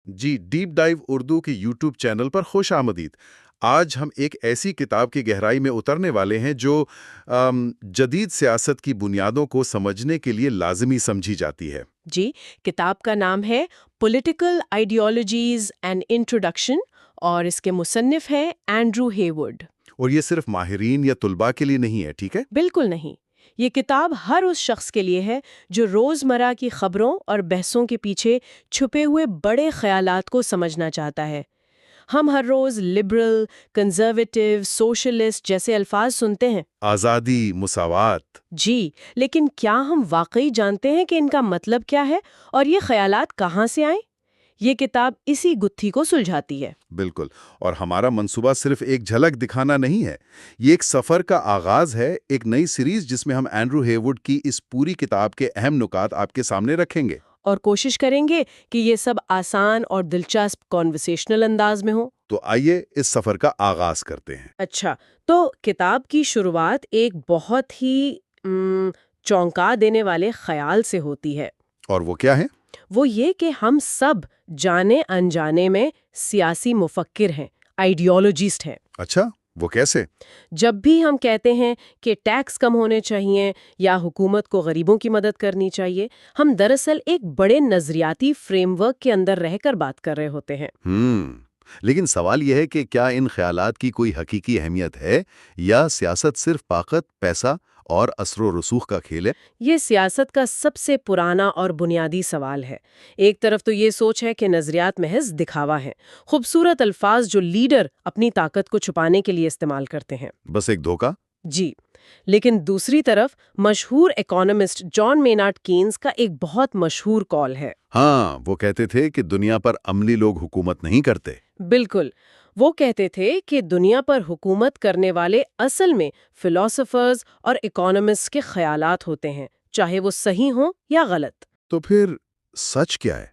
جی deep dive Urdu کے YouTube channel پر خوش آمدید۔ آج ہم ایک ایسی کتاب کی گہرائی میں اترنے والے ہیں جو جدید سیاست کی بنیادوں کو سمجھنے کے لیے لازمی سمجھی جاتی ہے۔ جی، کتاب کا نام ہے پولیٹیکل آئیڈیالوجیز اینڈ انٹروڈکشن اور اس کے مصنف ہیں اینڈرو ہیورڈ۔ اور یہ صرف ماہرین یا طلباء کے لیے نہیں ہے، ٹھیک ہے؟ بالکل نہیں، یہ کتاب ہر اس شخص کے لیے ہے جو روزمرہ کی خبروں اور بحثوں کے پیچھے چھپے ہوئے بڑے خیالات کو سمجھنا چاہتا ہے۔ ہم ہر روز لبرل، کنزرویٹو، سوشلسٹ جیسے الفاظ سنتے ہیں۔ آزادی، مساوات۔ جی، لیکن کیا ہم واقعی جانتے ہیں کہ ان کا مطلب کیا ہے اور یہ خیالات کہاں سے آئیں؟ یہ کتاب اسی گتھی کو سلجھاتی ہے۔ بالکل، اور ہمارا منصوبہ صرف ایک جھلک دکھانا نہیں ہے، یہ ایک سفر کا آغاز ہے، ایک نئی سیریز جس میں ہم اینڈرو ہیوڈ کی اس پوری کتاب کے اہم نکات آپ کے سامنے رکھیں گے۔ اور کوشش کریں گے کہ یہ سب آسان اور دلچسپ کنورسیشنل انداز میں ہو۔ تو آئیے اس سفر کا آغاز کرتے ہیں۔ اچھا، تو کتاب کی شروعات ایک بہت ہی چونکا دینے والے خیال سے ہوتی ہے۔ اور وہ کیا ہے؟ وہ یہ کہ ہم سب جانے انجانے میں سیاسی مفکر ہیں، آئیڈیالوجسٹ ہیں۔ اچھا، وہ کیسے؟ جب بھی ہم کہتے ہیں کہ ٹیکس کم ہونے چاہیے یا حکومت کو غریبوں کی مدد کرنی چاہیے، ہم دراصل ایک بڑے نظریاتی فریم ورک کے اندر رہ کر بات کر رہے ہوتے ہیں۔ لیکن سوال یہ ہے کہ کیا ان خیالات کی کوئی حقیقی اہمیت ہے یا سیاست صرف طاقت، پیسہ اور اثر و رسوخ کا کھیل ہے؟ یہ سیاست کا سب سے پرانا اور بنیادی سوال ہے۔ ایک طرف تو یہ سوچ ہے کہ نظریات محض دکھاوا ہے، خوبصورت الفاظ جو لیڈر اپنی طاقت کو چھپانے کے لیے استعمال کرتے ہیں۔ بس ایک دھوکہ؟ جی، لیکن دوسری طرف مشہور اکانومسٹ جان مینارڈ کینز کا ایک بہت مشہور کال ہے۔ ہاں، وہ کہتے تھے کہ دنیا پر عملی لوگ حکومت نہیں کرتے۔ بالکل، وہ کہتے تھے کہ دنیا پر حکومت کرنے والے اصل میں فلاسفرز اور اکانومسٹ کے خیالات ہوتے ہیں، چاہے وہ صحیح ہوں یا غلط۔ تو پھر سچ کیا ہے؟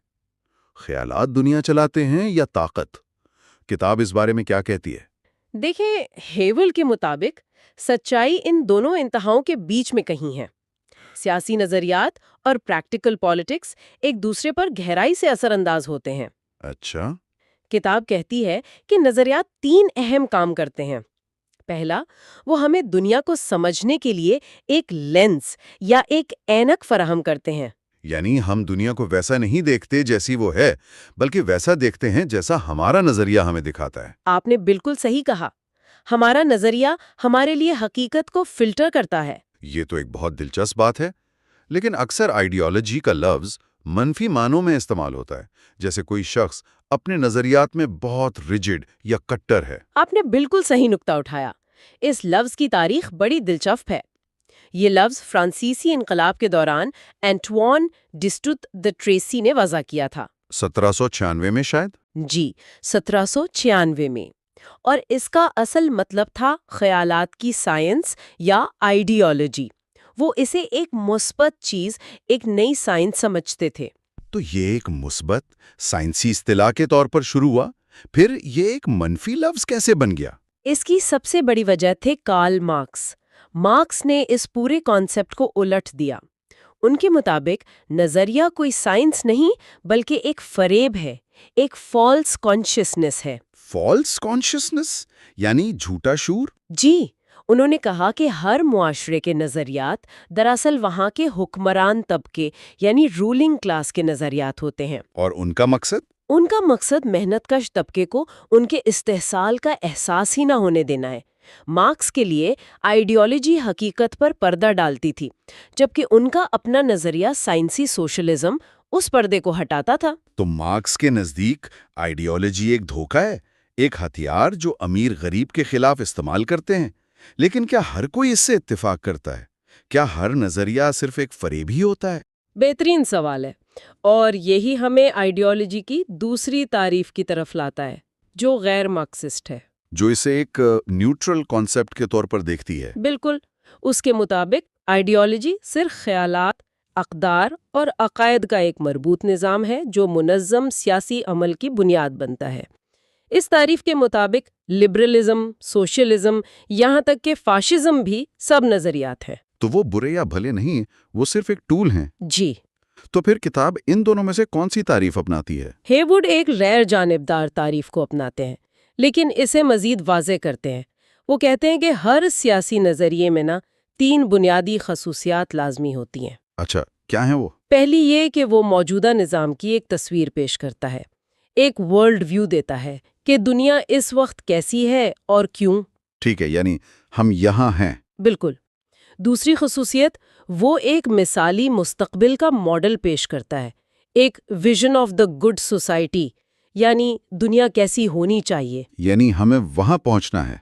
خیالات دنیا چلاتے ہیں یا طاقت؟ کتاب اس بارے میں کیا کہتی ہے؟ دیکھیں، ہیول کے مطابق سچائی ان دونوں انتہاؤں کے بیچ میں کہیں ہے۔ سیاسی نظریات اور پریکٹیکل پالیٹکس ایک دوسرے پر گہرائی سے اثر انداز ہوتے ہیں۔ اچھا۔ کتاب کہتی ہے کہ نظریات تین اہم کام کرتے ہیں۔ پہلا، وہ ہمیں دنیا کو سمجھنے کے لیے ایک لینس یا ایک اینک فراہم کرتے ہیں۔ یعنی ہم دنیا کو ویسا نہیں دیکھتے جیسی وہ ہے، بلکہ ویسا دیکھتے ہیں جیسا ہمارا نظریہ ہمیں دکھاتا ہے۔ آپ نے بالکل صحیح کہا، ہمارا نظریہ ہمارے لیے حقیقت کو فلٹر کرتا ہے۔ یہ تو ایک بہت دلچسپ بات ہے، لیکن اکثر آئیڈیالوجی کا لفظ منفی معنوں میں استعمال ہوتا ہے، جیسے کوئی شخص اپنے نظریات میں بہت ریجڈ یا کٹر ہے۔ آپ نے بالکل صحیح نقطہ اٹھایا۔ اس لفظ کی تاریخ بڑی دلچسپ ہے۔ یہ لفظ فرانسیسی انقلاب کے دوران اینٹوان ڈسٹوت د ٹریسی نے وضع کیا تھا۔ 1796 میں شاید؟ جی، 1796 میں۔ اور اس کا اصل مطلب تھا خیالات کی سائنس یا آئیڈیالوجی۔ وہ اسے ایک مثبت چیز، ایک نئی سائنس سمجھتے تھے۔ تو یہ ایک مثبت سائنسی اصطلاح کے طور پر شروع ہوا، پھر یہ ایک منفی لفظ کیسے بن گیا؟ اس کی سب سے بڑی وجہ تھے کارل مارکس۔ مارکس نے اس پورے کانسیپٹ کو الٹ دیا۔ ان کے مطابق نظریہ کوئی سائنس نہیں بلکہ ایک فریب ہے، ایک فالس کانشیسنس ہے۔ فالس کانشیسنس یعنی جھوٹا شعور؟ جی، انہوں نے کہا کہ ہر معاشرے کے نظریات دراصل وہاں کے حکمران طبقے یعنی رولنگ کلاس کے نظریات ہوتے ہیں۔ اور ان کا مقصد؟ ان کا مقصد محنت کش طبقے کو ان کے استحصال کا احساس ہی نہ ہونے دینا ہے۔ مارکس کے لیے آئیڈیالوجی حقیقت پر پردہ ڈالتی تھی، جبکہ ان کا اپنا نظریہ سائنسی سوشلزم اس پردے کو ہٹاتا تھا۔ تو مارکس کے نزدیک آئیڈیالوجی ایک دھوکہ ہے، ایک ہتھیار جو امیر غریب کے خلاف استعمال کرتے ہیں۔ لیکن کیا ہر کوئی اس سے اتفاق کرتا ہے؟ کیا ہر نظریہ صرف ایک فریب ہی ہوتا ہے؟ بہترین سوال ہے، اور یہی ہمیں آئیڈیالوجی کی دوسری تعریف کی طرف لاتا ہے، جو غیر مارکسسٹ ہے، جو اسے ایک نیوٹرل کانسیپٹ کے طور پر دیکھتی ہے۔ بالکل۔ اس کے مطابق آئیڈیالوجی صرف خیالات، اقدار اور عقائد کا ایک مربوط نظام ہے جو منظم سیاسی عمل کی بنیاد بنتا ہے۔ اس تعریف کے مطابق لبرلزم، سوشلزم، یہاں تک کہ فاشزم بھی سب نظریات ہیں۔ تو وہ برے یا بھلے نہیں، وہ صرف ایک ٹول ہیں۔ جی، تو پھر کتاب ان دونوں میں سے کون سی تعریف اپناتی ہے؟ ہیوڈ ایک غیر جانبدار تعریف کو اپناتے ہیں، لیکن اسے مزید واضح کرتے ہیں۔ وہ کہتے ہیں کہ ہر سیاسی نظریے میں 3 بنیادی خصوصیات لازمی ہوتی ہیں۔ اچھا، کیا ہیں وہ؟ پہلی یہ کہ وہ موجودہ نظام کی ایک تصویر پیش کرتا ہے، ایک ورلڈ ویو دیتا ہے کہ دنیا اس وقت کیسی ہے اور کیوں۔ ٹھیک ہے، یعنی ہم یہاں ہیں۔ بالکل۔ دوسری خصوصیت، وہ ایک مثالی مستقبل کا ماڈل پیش کرتا ہے، ایک vision of the good society, یعنی دنیا کیسی ہونی چاہیے۔ یعنی ہمیں وہاں پہنچنا ہے۔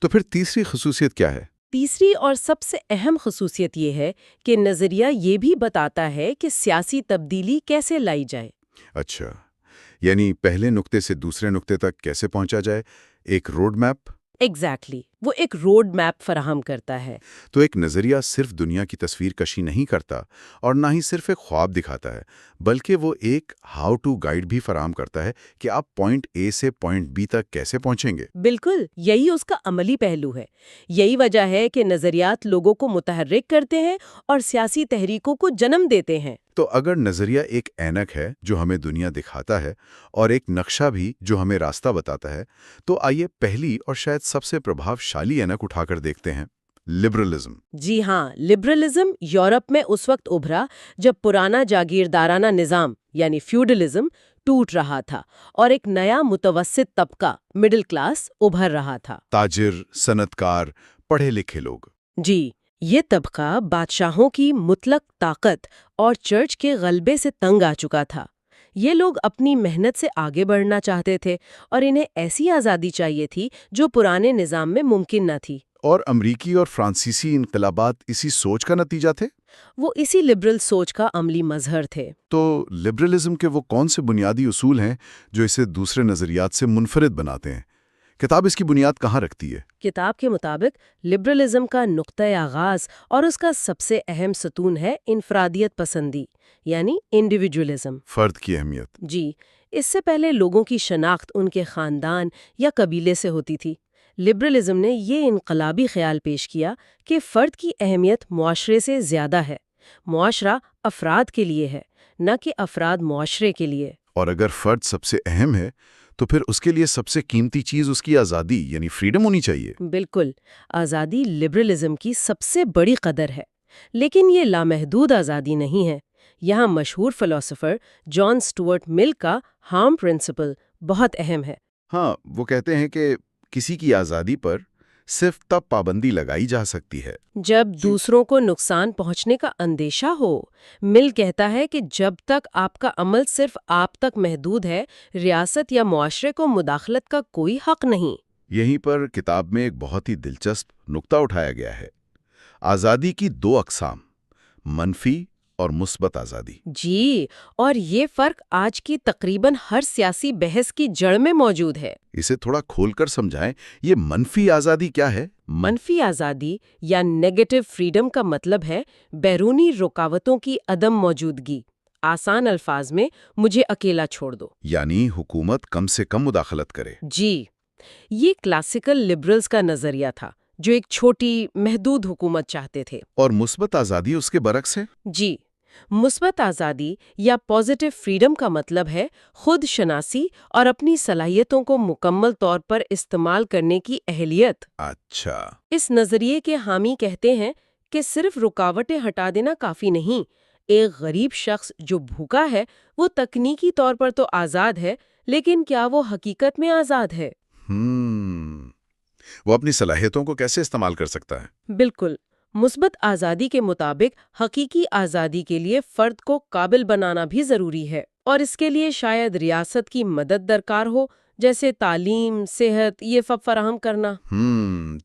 تو پھر تیسری خصوصیت کیا ہے؟ تیسری اور سب سے اہم خصوصیت یہ ہے کہ نظریہ یہ بھی بتاتا ہے کہ سیاسی تبدیلی کیسے لائی جائے۔ اچھا، یعنی پہلے نقطے سے دوسرے نقطے تک کیسے پہنچا جائے، ایک روڈ میپ۔ ایگزیکٹلی، وہ ایک روڈ میپ فراہم کرتا ہے۔ تو ایک نظریہ صرف دنیا کی تصویر کشی نہیں کرتا اور نہ ہی صرف ایک خواب دکھاتا ہے، بلکہ وہ ایک ہاؤ ٹو گائیڈ بھی فراہم کرتا ہے کہ آپ پوائنٹ اے سے پوائنٹ بی تک کیسے پہنچیں گے۔ بالکل، یہی اس کا عملی پہلو ہے۔ یہی وجہ ہے کہ نظریات لوگوں کو متحرک کرتے ہیں اور سیاسی تحریکوں کو جنم دیتے ہیں۔ تو اگر نظریہ ایک اینک ہے جو ہمیں دنیا دکھاتا ہے اور ایک نقشہ بھی جو ہمیں راستہ بتاتا ہے، تو آئیے پہلی اور شاید سب سے پربھاوشالی اینک اٹھا کر دیکھتے ہیں، لبرلزم۔ جی ہاں، لبرلزم یورپ میں اس وقت ابھرا جب پرانا جاگیردارانہ نظام یعنی فیوڈلزم ٹوٹ رہا تھا اور ایک نیا متوسط طبقہ مڈل کلاس ابھر رہا تھا۔ تاجر، صنعت کار، پڑھے لکھے لوگ۔ جی، یہ طبقہ بادشاہوں کی مطلق طاقت اور چرچ کے غلبے سے تنگ آ چکا تھا۔ یہ لوگ اپنی محنت سے آگے بڑھنا چاہتے تھے اور انہیں ایسی آزادی چاہیے تھی جو پرانے نظام میں ممکن نہ تھی۔ اور امریکی اور فرانسیسی انقلابات اسی سوچ کا نتیجہ تھے؟ وہ اسی لبرل سوچ کا عملی مظہر تھے۔ تو لبرلزم کے وہ کون سے بنیادی اصول ہیں جو اسے دوسرے نظریات سے منفرد بناتے ہیں؟ کتاب اس کی بنیاد کہاں رکھتی ہے؟ کتاب کے مطابق لبرلزم کا نقطۂ آغاز اور اس کا سب سے اہم ستون ہے انفرادیت پسندی، یعنی انڈیویجولزم۔ فرد کی اہمیت۔ جی، اس سے پہلے لوگوں کی شناخت ان کے خاندان یا قبیلے سے ہوتی تھی۔ لبرلزم نے یہ انقلابی خیال پیش کیا کہ فرد کی اہمیت معاشرے سے زیادہ ہے، معاشرہ افراد کے لیے ہے، نہ کہ افراد معاشرے کے لیے۔ اور اگر فرد سب سے اہم ہے تو پھر اس کے لیے سب سے قیمتی چیز اس کی آزادی یعنی فریڈم ہونی چاہیے۔ بالکل، آزادی لبرلزم کی سب سے بڑی قدر ہے، لیکن یہ لامحدود آزادی نہیں ہے۔ یہاں مشہور فلسفر جان سٹورٹ مل کا ہارم پرنسپل بہت اہم ہے۔ ہاں، وہ کہتے ہیں کہ کسی کی آزادی پر صرف تب پابندی لگائی جا سکتی ہے جب دوسروں کو نقصان پہنچنے کا اندیشہ ہو۔ مل کہتا ہے کہ جب تک آپ کا عمل صرف آپ تک محدود ہے، ریاست یا معاشرے کو مداخلت کا کوئی حق نہیں۔ یہیں پر کتاب میں ایک بہت ہی دلچسپ نقطہ اٹھایا گیا ہے، آزادی کی 2 اقسام، منفی اور مثبت آزادی۔ جی، اور یہ فرق آج کی تقریباً ہر سیاسی بحث کی جڑ میں موجود ہے۔ اسے تھوڑا کھول کر سمجھائیں، یہ منفی آزادی کیا ہے؟ منفی آزادی یا نیگیٹو فریڈم کا مطلب ہے بیرونی رکاوٹوں کی عدم موجودگی۔ آسان الفاظ میں، مجھے اکیلا چھوڑ دو۔ یعنی حکومت کم سے کم مداخلت کرے۔ جی، یہ کلاسیکل لبرلز کا نظریہ تھا، جو ایک چھوٹی محدود حکومت چاہتے تھے۔ اور مثبت آزادی اس کے برعکس ہے؟ جی، مثبت آزادی یا پازیٹیو فریڈم کا مطلب ہے خود شناسی اور اپنی صلاحیتوں کو مکمل طور پر استعمال کرنے کی اہلیت۔ اچھا۔ اس نظریے کے حامی کہتے ہیں کہ صرف رکاوٹیں ہٹا دینا کافی نہیں۔ ایک غریب شخص جو بھوکا ہے وہ تکنیکی طور پر تو آزاد ہے، لیکن کیا وہ حقیقت میں آزاد ہے؟ وہ اپنی صلاحیتوں کو کیسے استعمال کر سکتا ہے؟ بالکل، مثبت آزادی کے مطابق حقیقی آزادی کے لیے فرد کو قابل بنانا بھی ضروری ہے، اور اس کے لیے شاید ریاست کی مدد درکار ہو، جیسے تعلیم، صحت، یہ سب فراہم کرنا۔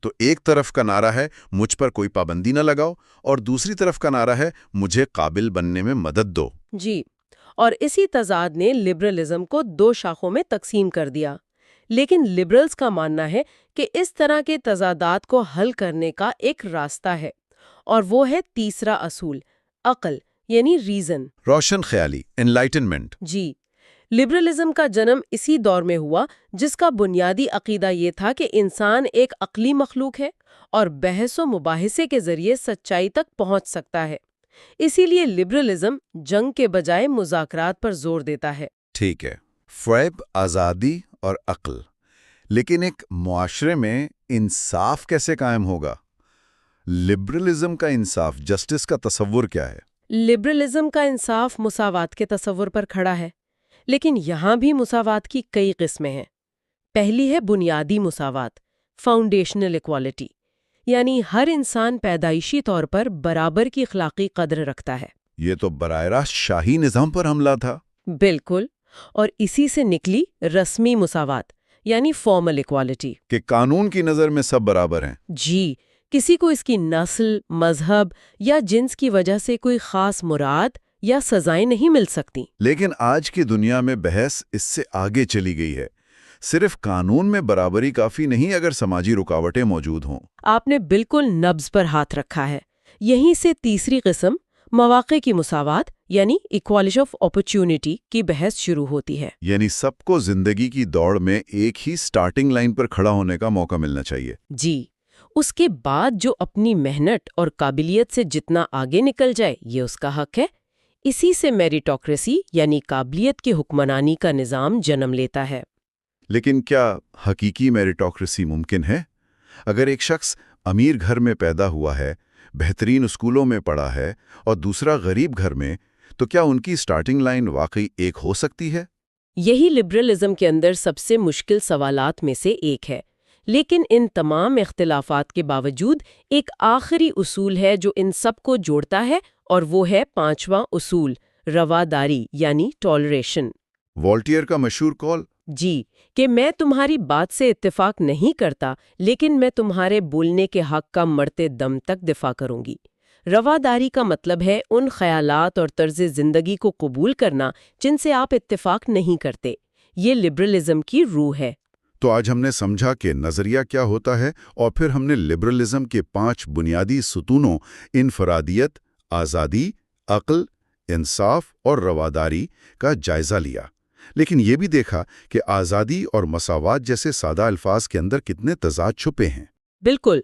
تو ایک طرف کا نعرہ ہے مجھ پر کوئی پابندی نہ لگاؤ، اور دوسری طرف کا نعرہ ہے مجھے قابل بننے میں مدد دو۔ جی، اور اسی تضاد نے لبرلزم کو 2 شاخوں میں تقسیم کر دیا۔ لیکن لبرلز کا ماننا ہے کہ اس طرح کے تضادات کو حل کرنے کا ایک راستہ ہے، اور وہ ہے تیسرا اصول، عقل یعنی ریزن۔ روشن خیالی، انلائٹنمنٹ۔ جی، لبرلزم کا جنم اسی دور میں ہوا جس کا بنیادی عقیدہ یہ تھا کہ انسان ایک عقلی مخلوق ہے اور بحث و مباحثے کے ذریعے سچائی تک پہنچ سکتا ہے۔ اسی لیے لبرلزم جنگ کے بجائے مذاکرات پر زور دیتا ہے۔ ٹھیک ہے، فریب، آزادی اور عقل، لیکن ایک معاشرے میں انصاف کیسے قائم ہوگا؟ لبرلزم کا انصاف، جسٹس کا تصور کیا ہے؟ لبرلزم کا انصاف مساوات کے تصور پر کھڑا ہے، لیکن یہاں بھی مساوات کی کئی قسمیں ہیں۔ پہلی ہے بنیادی مساوات، فاؤنڈیشنل ایکوالٹی، یعنی ہر انسان پیدائشی طور پر برابر کی اخلاقی قدر رکھتا ہے۔ یہ تو براہ راست شاہی نظام پر حملہ تھا۔ بالکل، اور اسی سے نکلی رسمی مساوات، یعنی فارمل ایکوالٹی۔ کہ قانون کی نظر میں سب برابر ہیں۔ جی، کسی کو اس کی نسل، مذہب یا جنس کی وجہ سے کوئی خاص مراد یا سزائیں نہیں مل سکتی۔ لیکن آج کی دنیا میں بحث اس سے آگے چلی گئی ہے۔ صرف قانون میں برابری کافی نہیں اگر سماجی رکاوٹیں موجود ہوں۔ آپ نے بالکل نبض پر ہاتھ رکھا ہے۔ یہیں سے تیسری قسم، مواقع کی مساوات یعنی ایکوالٹی آف اپرچونٹی کی بحث شروع ہوتی ہے۔ یعنی سب کو زندگی کی دوڑ میں ایک ہی سٹارٹنگ لائن پر کھڑا ہونے کا موقع ملنا چاہیے۔ جی، اس کے بعد جو اپنی محنت اور قابلیت سے جتنا آگے نکل جائے یہ اس کا حق ہے۔ اسی سے میریٹوکریسی یعنی قابلیت کی حکمرانی کا نظام جنم لیتا ہے۔ لیکن کیا حقیقی میریٹوکریسی ممکن ہے؟ اگر ایک شخص امیر گھر میں پیدا ہوا ہے، بہترین اسکولوں میں پڑھا ہے اور دوسرا غریب گھر میں، تو کیا ان کی سٹارٹنگ لائن واقعی ایک ہو سکتی ہے؟ یہی لبرلزم کے اندر سب سے مشکل سوالات میں سے ایک ہے۔ لیکن ان تمام اختلافات کے باوجود ایک آخری اصول ہے جو ان سب کو جوڑتا ہے، اور وہ ہے پانچواں اصول، رواداری یعنی ٹالریشن۔ والٹیئر کا مشہور قول، جی، کہ میں تمہاری بات سے اتفاق نہیں کرتا لیکن میں تمہارے بولنے کے حق کا مرتے دم تک دفاع کروں گی۔ رواداری کا مطلب ہے ان خیالات اور طرز زندگی کو قبول کرنا جن سے آپ اتفاق نہیں کرتے۔ یہ لبرلزم کی روح ہے۔ تو آج ہم نے سمجھا کہ نظریہ کیا ہوتا ہے، اور پھر ہم نے لبرلزم کے 5 بنیادی ستونوں انفرادیت، آزادی، عقل، انصاف اور رواداری کا جائزہ لیا۔ لیکن یہ بھی دیکھا کہ آزادی اور مساوات جیسے سادہ الفاظ کے اندر کتنے تضاد چھپے ہیں۔ بالکل،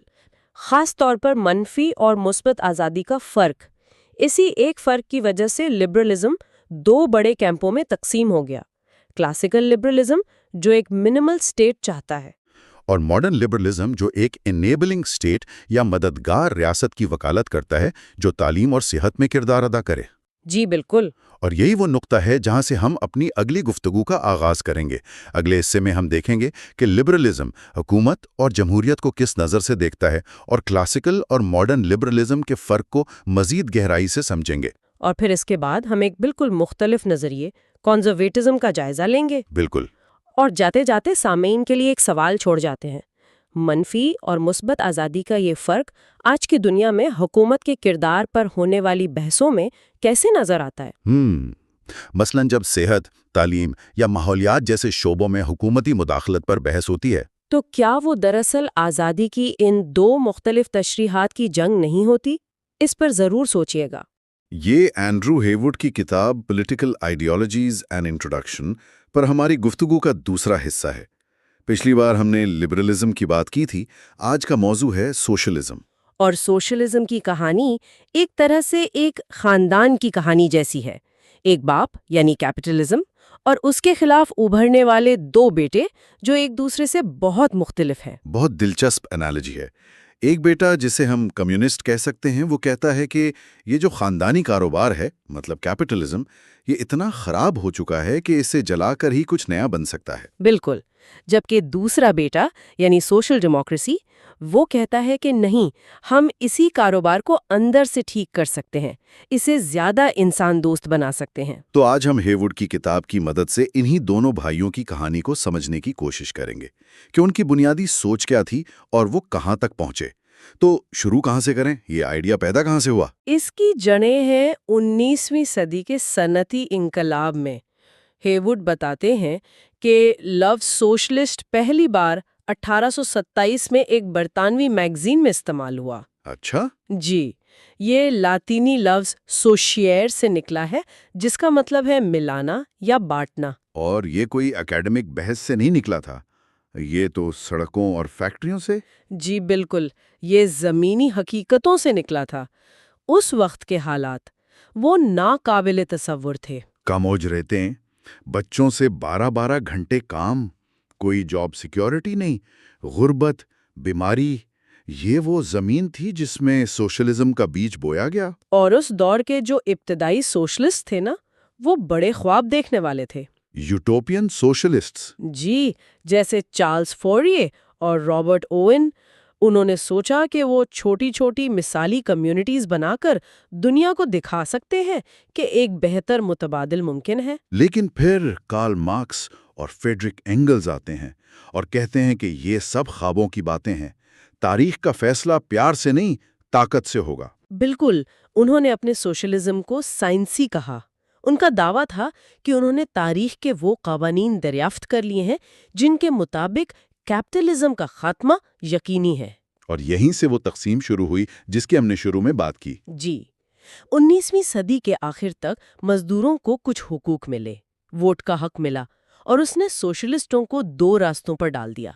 خاص طور پر منفی اور مثبت آزادی کا فرق۔ اسی ایک فرق کی وجہ سے لبرلزم 2 بڑے کیمپوں میں تقسیم ہو گیا۔ کلاسیکل لبرلزم جو ایک منمل سٹیٹ چاہتا ہے، اور ماڈرن لبرلزم جو ایک انیبلنگ سٹیٹ یا مددگار ریاست کی وکالت کرتا ہے جو تعلیم اور صحت میں کردار ادا کرے۔ جی بالکل۔ اور یہی وہ نقطہ ہے جہاں سے ہم اپنی اگلی گفتگو کا آغاز کریں گے۔ اگلے حصے میں ہم دیکھیں گے کہ لبرلزم حکومت اور جمہوریت کو کس نظر سے دیکھتا ہے، اور کلاسیکل اور ماڈرن لبرلزم کے فرق کو مزید گہرائی سے سمجھیں گے۔ اور پھر اس کے بعد ہم ایک بالکل مختلف نظریے، کنزرویٹزم کا جائزہ لیں گے۔ بالکل۔ اور جاتے جاتے سامعین کے لیے ایک سوال چھوڑ جاتے ہیں۔ منفی اور مثبت آزادی کا یہ فرق آج کی دنیا میں حکومت کے کردار پر ہونے والی بحثوں میں کیسے نظر آتا ہے؟ مثلاً جب صحت، تعلیم یا ماحولیات جیسے شعبوں میں حکومتی مداخلت پر بحث ہوتی ہے، تو کیا وہ دراصل آزادی کی ان 2 مختلف تشریحات کی جنگ نہیں ہوتی؟ اس پر ضرور سوچئے گا۔ یہ اینڈرو ہیوڈ کی کتاب پولیٹیکل آئیڈیالوجیز اینڈ انٹروڈکشن پر ہماری گفتگو کا دوسرا حصہ ہے۔ پچھلی بار ہم نے لبرلزم کی بات کی تھی، آج کا موضوع ہے سوشلزم۔ اور سوشلزم کی کہانی ایک طرح سے ایک خاندان کی کہانی جیسی ہے۔ ایک باپ یعنی کیپٹلزم اور اس کے خلاف ابھرنے والے 2 بیٹے جو ایک دوسرے سے بہت مختلف ہیں۔ بہت دلچسپ انالوجی ہے۔ ایک بیٹا جسے ہم کمیونسٹ کہہ سکتے ہیں، وہ کہتا ہے کہ یہ جو خاندانی کاروبار ہے، مطلب کیپٹلزم، یہ اتنا خراب ہو چکا ہے کہ اسے جلا کر ہی کچھ نیا بن سکتا ہے۔ بالکل، جبکہ دوسرا بیٹا یعنی سوشل ڈیموکریسی وہ کہتا ہے کہ نہیں، ہم اسی کاروبار کو اندر سے ٹھیک کر سکتے ہیں، اسے زیادہ انسان دوست بنا سکتے ہیں۔ تو آج ہم ہیوڈ کی کتاب کی مدد سے انہی دونوں بھائیوں کی کہانی کو سمجھنے کی کوشش کریں گے کہ ان کی بنیادی سوچ کیا تھی اور وہ کہاں تک پہنچے۔ تو شروع کہاں سے کریں؟ یہ آئیڈیا پیدا کہاں سے ہوا؟ اس کی جڑیں ہیں 19ویں صدی کے صنعتی انقلاب میں۔ ہیوڈ بتاتے ہیں کہ لفظ سوشلسٹ پہلی بار 1827 میں ایک برطانوی میگزین میں استعمال ہوا۔ اچھا؟ جی، یہ لاطینی لفظ سوشیئر سے نکلا ہے، جس کا مطلب ہے ملانا یا بانٹنا۔ اور یہ کوئی اکیڈمک بحث سے نہیں نکلا تھا، یہ تو سڑکوں اور فیکٹریوں سے؟ جی بالکل، یہ زمینی حقیقتوں سے نکلا تھا۔ اس وقت کے حالات وہ ناقابل تصور تھے۔ کاموج رہتے ہیں، بچوں سے 12-12 گھنٹے کام، کوئی جاب سیکیورٹی نہیں، غربت، بیماری، یہ وہ زمین تھی جس میں سوشلزم کا بیج بویا گیا۔ اور اس دور کے جو ابتدائی سوشلسٹ تھے نا، وہ بڑے خواب دیکھنے والے تھے۔ یوٹوپین سوشلسٹس۔ جی، جیسے چارلز فورئے اور رابرٹ اوون، انہوں نے سوچا کہ وہ چھوٹی چھوٹی مثالی کمیونٹیز بنا کر دنیا کو دکھا سکتے ہیں کہ ایک بہتر متبادل ممکن ہے۔ لیکن پھر کارل مارکس اور فریڈرک اینگلز آتے ہیں اور کہتے ہیں کہ یہ سب خوابوں کی باتیں ہیں، تاریخ کا فیصلہ پیار سے نہیں، طاقت سے ہوگا۔ بالکل، انہوں نے اپنے سوشلزم کو سائنسی کہا۔ ان کا دعویٰ تھا کہ انہوں نے تاریخ کے وہ قوانین دریافت کر لیے ہیں جن کے مطابق کیپٹلزم کا خاتمہ یقینی ہے۔ اور یہیں سے وہ تقسیم شروع ہوئی جس کی ہم نے شروع میں بات کی۔ جی، 19ویں صدی کے آخر تک مزدوروں کو کچھ حقوق ملے، ووٹ کا حق ملا، اور اس نے سوشلسٹوں کو 2 راستوں پر ڈال دیا،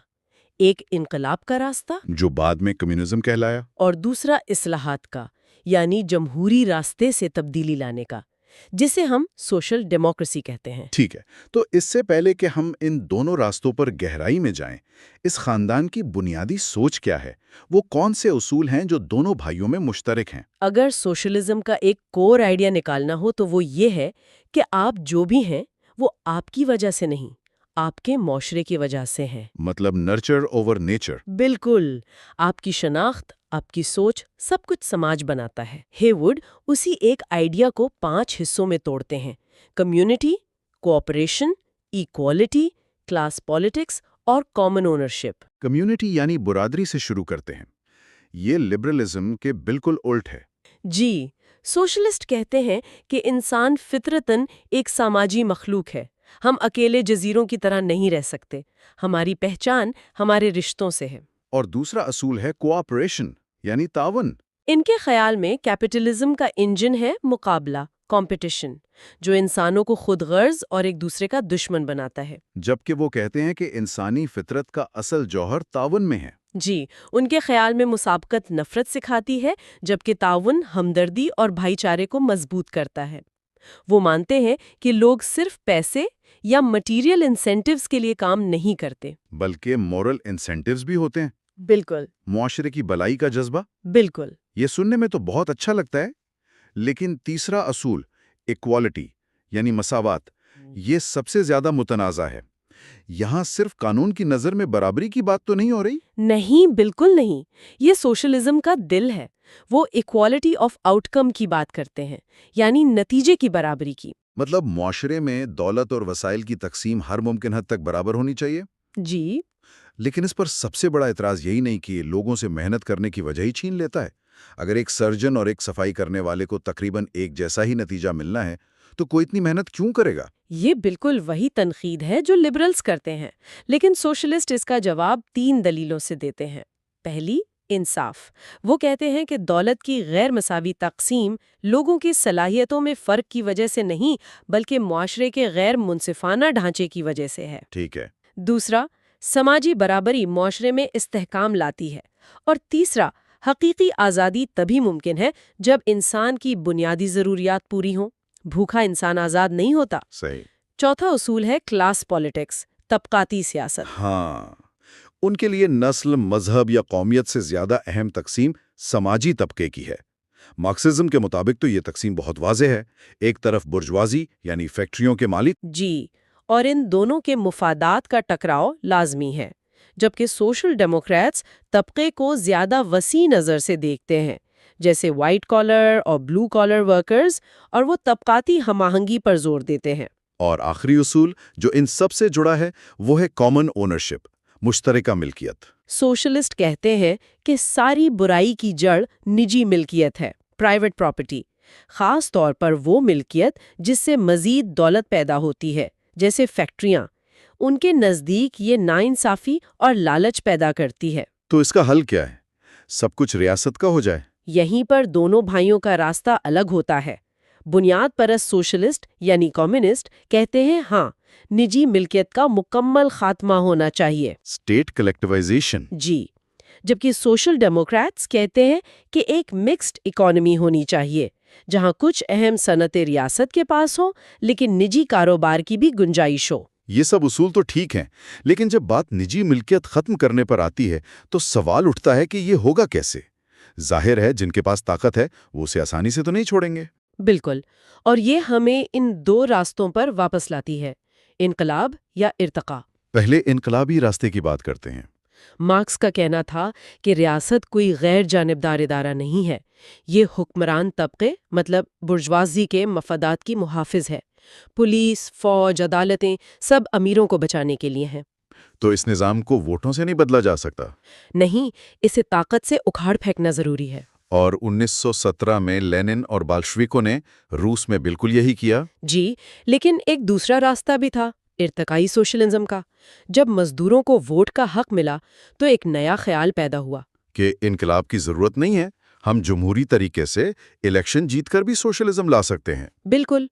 ایک انقلاب کا راستہ جو بعد میں کمیونزم کہلایا، اور دوسرا اصلاحات کا، یعنی جمہوری راستے سے تبدیلی لانے کا، جسے ہم سوشل ڈیموکریسی کہتے ہیں۔ ٹھیک ہے، تو اس سے پہلے کہ ہم ان دونوں راستوں پر گہرائی میں جائیں، اس خاندان کی بنیادی سوچ کیا ہے؟ وہ کون سے اصول ہیں جو دونوں بھائیوں میں مشترک ہیں؟ اگر سوشلزم کا ایک کور آئیڈیا نکالنا ہو تو وہ یہ ہے کہ آپ جو بھی ہیں وہ آپ کی وجہ سے نہیں، آپ کے معاشرے کی وجہ سے ہیں۔ مطلب نرچر اوور نیچر۔ بالکل، آپ کی شناخت، آپ کی سوچ، سب کچھ سماج بناتا ہے۔ ہیوڈ اسی ایک آئیڈیا کو 5 حصوں میں توڑتے ہیں: community, cooperation, equality, class politics اور کامن اونرشپ۔ کمیونٹی یعنی برادری سے شروع کرتے ہیں، یہ لبرلزم کے بالکل الٹ ہے۔ جی، سوشلسٹ کہتے ہیں کہ انسان فطرتاً ایک سماجی مخلوق ہے، ہم اکیلے جزیروں کی طرح نہیں رہ سکتے، ہماری پہچان ہمارے رشتوں سے ہے۔ اور دوسرا اصول ہے کوآپریشن یعنی تعاون۔ ان کے خیال میں کیپٹلزم کا انجن ہے مقابلہ، کمپٹیشن، جو انسانوں کو خود غرض اور ایک دوسرے کا دشمن بناتا ہے۔ جبکہ وہ کہتے ہیں کہ انسانی فطرت کا اصل جوہر تعاون میں ہے۔ جی، ان کے خیال میں مسابقت نفرت سکھاتی ہے، جبکہ تعاون ہمدردی اور بھائی چارے کو مضبوط کرتا ہے۔ وہ مانتے ہیں کہ لوگ صرف پیسے یا مٹیریل انسینٹیوز کے لیے کام نہیں کرتے، بلکہ مورل انسینٹیوز بھی ہوتے ہیں۔ بالکل معاشرے کی بھلائی کا جذبہ۔ بالکل یہ سننے میں تو بہت اچھا لگتا ہے، لیکن تیسرا اصول ایکوالٹی یعنی مساوات، یہ سب سے زیادہ متنازع ہے۔ یہاں صرف قانون کی نظر میں برابری کی بات تو نہیں ہو رہی؟ نہیں، بالکل نہیں، یہ سوشلزم کا دل ہے۔ وہ ایکوالٹی آف آؤٹ کم کی بات کرتے ہیں، یعنی نتیجے کی برابری کی۔ مطلب معاشرے میں دولت اور وسائل کی تقسیم ہر ممکن حد تک برابر ہونی چاہیے۔ جی، لیکن اس پر سب سے بڑا اعتراض یہی نہیں کہ لوگوں سے محنت کرنے کی وجہ ہی چھین لیتا ہے۔ اگر ایک سرجن اور ایک صفائی کرنے والے کو تقریباً ایک جیسا ہی نتیجہ ملنا ہے تو کوئی اتنی محنت کیوں کرے گا؟ یہ بالکل وہی تنقید ہے جو لبرلز کرتے ہیں، لیکن سوشلسٹ اس کا جواب 3 دلیلوں سے دیتے ہیں۔ پہلی، انصاف۔ وہ کہتے ہیں کہ دولت کی غیر مساوی تقسیم لوگوں کی صلاحیتوں میں فرق کی وجہ سے نہیں، بلکہ معاشرے کے غیر منصفانہ ڈھانچے کی وجہ سے ہے۔ ٹھیک ہے۔ دوسرا، سماجی برابری معاشرے میں استحکام لاتی ہے۔ اور تیسرا، حقیقی آزادی تبھی ممکن ہے جب انسان کی بنیادی ضروریات پوری ہوں۔ بھوکا انسان آزاد نہیں ہوتا۔ صحیح۔ چوتھا اصول ہے کلاس پالیٹکس، طبقاتی سیاست۔ ہاں، ان کے لیے نسل، مذہب یا قومیت سے زیادہ اہم تقسیم سماجی طبقے کی ہے۔ مارکسزم کے مطابق تو یہ تقسیم بہت واضح ہے، ایک طرف برجوازی یعنی فیکٹریوں کے مالک۔ جی، اور ان دونوں کے مفادات کا ٹکراؤ لازمی ہے، جبکہ سوشل ڈیموکریٹس طبقے کو زیادہ وسیع نظر سے دیکھتے ہیں، جیسے وائٹ کالر اور بلو کالر ورکرز، اور وہ طبقاتی ہم آہنگی پر زور دیتے ہیں۔ اور آخری اصول جو ان سب سے جڑا ہے وہ ہے کامن اونرشپ، مشترکہ ملکیت۔ سوشلسٹ کہتے ہیں کہ ساری برائی کی جڑ نجی ملکیت ہے، پرائیویٹ پراپرٹی، خاص طور پر وہ ملکیت جس سے مزید دولت پیدا ہوتی ہے، جیسے فیکٹریاں۔ ان کے نزدیک یہ ناانصافی اور لالچ پیدا کرتی ہے۔ تو اس کا حل کیا ہے؟ سب کچھ ریاست کا ہو جائے؟ یہیں پر دونوں بھائیوں کا راستہ الگ ہوتا ہے۔ بنیاد پرست سوشلسٹ یعنی کمیونسٹ کہتے ہیں ہاں، نجی ملکیت کا مکمل خاتمہ ہونا چاہیے۔ اسٹیٹ کلیکٹیوائزیشن۔ جی، جبکہ سوشل ڈیموکریٹس کہتے ہیں کہ ایک مکسڈ اکانومی ہونی چاہیے جہاں کچھ اہم صنعتیں ریاست کے پاس ہوں لیکن نجی کاروبار کی بھی گنجائش ہو۔ یہ سب اصول تو ٹھیک ہیں، لیکن جب بات نجی ملکیت ختم کرنے پر آتی ہے تو سوال اٹھتا ہے کہ یہ ہوگا کیسے؟ ظاہر ہے جن کے پاس طاقت ہے وہ اسے آسانی سے تو نہیں چھوڑیں گے۔ بالکل، اور یہ ہمیں ان دو راستوں پر واپس لاتی ہے، انقلاب یا ارتقاء۔ پہلے انقلابی راستے کی بات کرتے ہیں۔ مارکس کا کہنا تھا کہ ریاست کوئی غیر جانبدار ادارہ نہیں ہے، یہ حکمران طبقے مطلب برجوازی کے مفادات کی محافظ ہے۔ پولیس، فوج، عدالتیں سب امیروں کو بچانے کے لیے ہیں۔ تو اس نظام کو ووٹوں سے نہیں بدلا جا سکتا؟ نہیں، اسے طاقت سے اکھاڑ پھینکنا ضروری ہے۔ اور 1917 میں لینن اور بالشویکوں نے روس میں بالکل یہی کیا۔ جی، لیکن ایک دوسرا راستہ بھی تھا، ارتقائی سوشلزم کا۔ جب مزدوروں کو ووٹ کا حق ملا تو ایک نیا خیال پیدا ہوا کہ انقلاب کی ضرورت نہیں ہے، ہم جمہوری طریقے سے الیکشن جیت کر بھی سوشلزم لا سکتے ہیں۔ بالکل،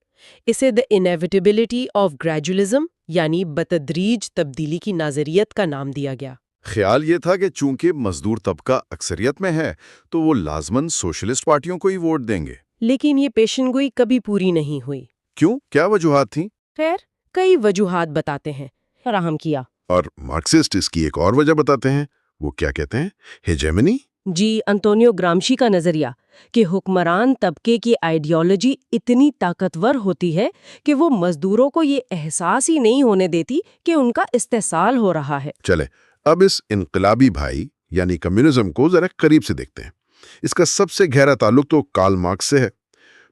اسے دی انیویٹیبلٹی آف گریجولزم یعنی بتدریج تبدیلی کی نظریت کا نام دیا گیا۔ خیال یہ تھا کہ چونکہ مزدور طبقہ اکثریت میں ہے تو وہ لازماً سوشلسٹ پارٹیوں کو ہی ووٹ دیں گے۔ لیکن یہ پیشن گوئی کبھی پوری نہیں ہوئی۔ کیوں؟ کیا وجوہات تھیں؟ خیر، کئی وجوہات بتاتے ہیں فراہم کیا۔ اور مارکسسٹ اس کی ایک اور وجہ بتاتے ہیں، وہ کیا کہتے ہیں؟ ہیجیمنی۔ جی، انطونیو گرامشی کا نظریہ کہ حکمران طبقے کی آئیڈیالوجی اتنی طاقتور ہوتی ہے کہ وہ مزدوروں کو یہ احساس ہی نہیں ہونے دیتی کہ ان کا استحصال ہو رہا ہے۔ چلے اب اس انقلابی بھائی یعنی کمیونزم کو ذرا قریب سے دیکھتے ہیں۔ اس کا سب سے گہرا تعلق تو کارل مارکس سے ہے۔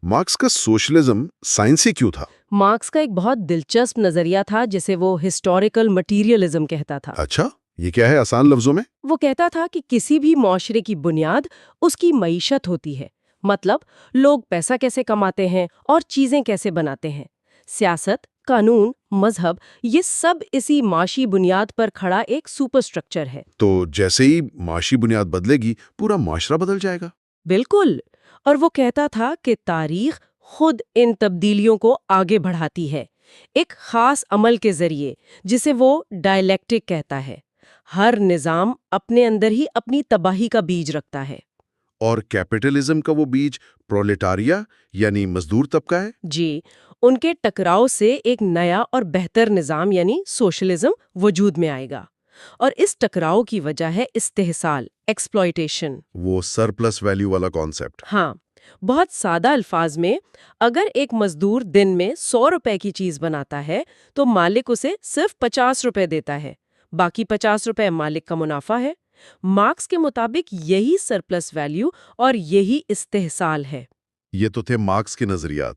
مارکس کا سوشلزم سائنسی کیوں تھا؟ مارکس کا ایک بہت دلچسپ نظریہ تھا جسے وہ ہسٹوریکل مٹیریلزم کہتا تھا۔ اچھا، یہ کیا ہے آسان لفظوں میں؟ وہ کہتا تھا کہ کسی بھی معاشرے کی بنیاد اس کی معیشت ہوتی ہے، مطلب لوگ پیسہ کیسے کماتے ہیں اور چیزیں کیسے بناتے ہیں۔ سیاست، قانون، مذہب، یہ سب اسی معاشی بنیاد پر کھڑا ایک سپر سٹرکچر ہے۔ تو جیسے ہی معاشی بنیاد بدلے گی پورا معاشرہ بدل جائے گا۔ بالکل، اور وہ کہتا تھا کہ تاریخ خود ان تبدیلیوں کو آگے بڑھاتی ہے ایک خاص عمل کے ذریعے جسے وہ ڈائلیکٹک کہتا ہے۔ ہر نظام اپنے اندر ہی اپنی تباہی کا بیج رکھتا ہے۔ اور کیپٹلزم کا وہ بیج پرولٹاریا یعنی مزدور طبقہ ہے۔ جی، ان کے ٹکراؤ سے ایک نیا اور بہتر نظام یعنی سوشلزم وجود میں آئے گا، اور اس ٹکراؤ کی وجہ ہے استحصال، ایکسپلائٹیشن۔ وہ سرپلس ویلیو والا کانسیپٹ۔ ہاں، بہت سادہ الفاظ میں اگر ایک مزدور دن میں 100 روپے کی چیز بناتا ہے تو مالک اسے صرف 50 روپے دیتا ہے، باقی 50 روپے مالک کا منافع ہے۔ مارکس کے مطابق یہی سرپلس ویلیو اور یہی استحصال ہے۔ یہ تو تھے مارکس کے نظریات،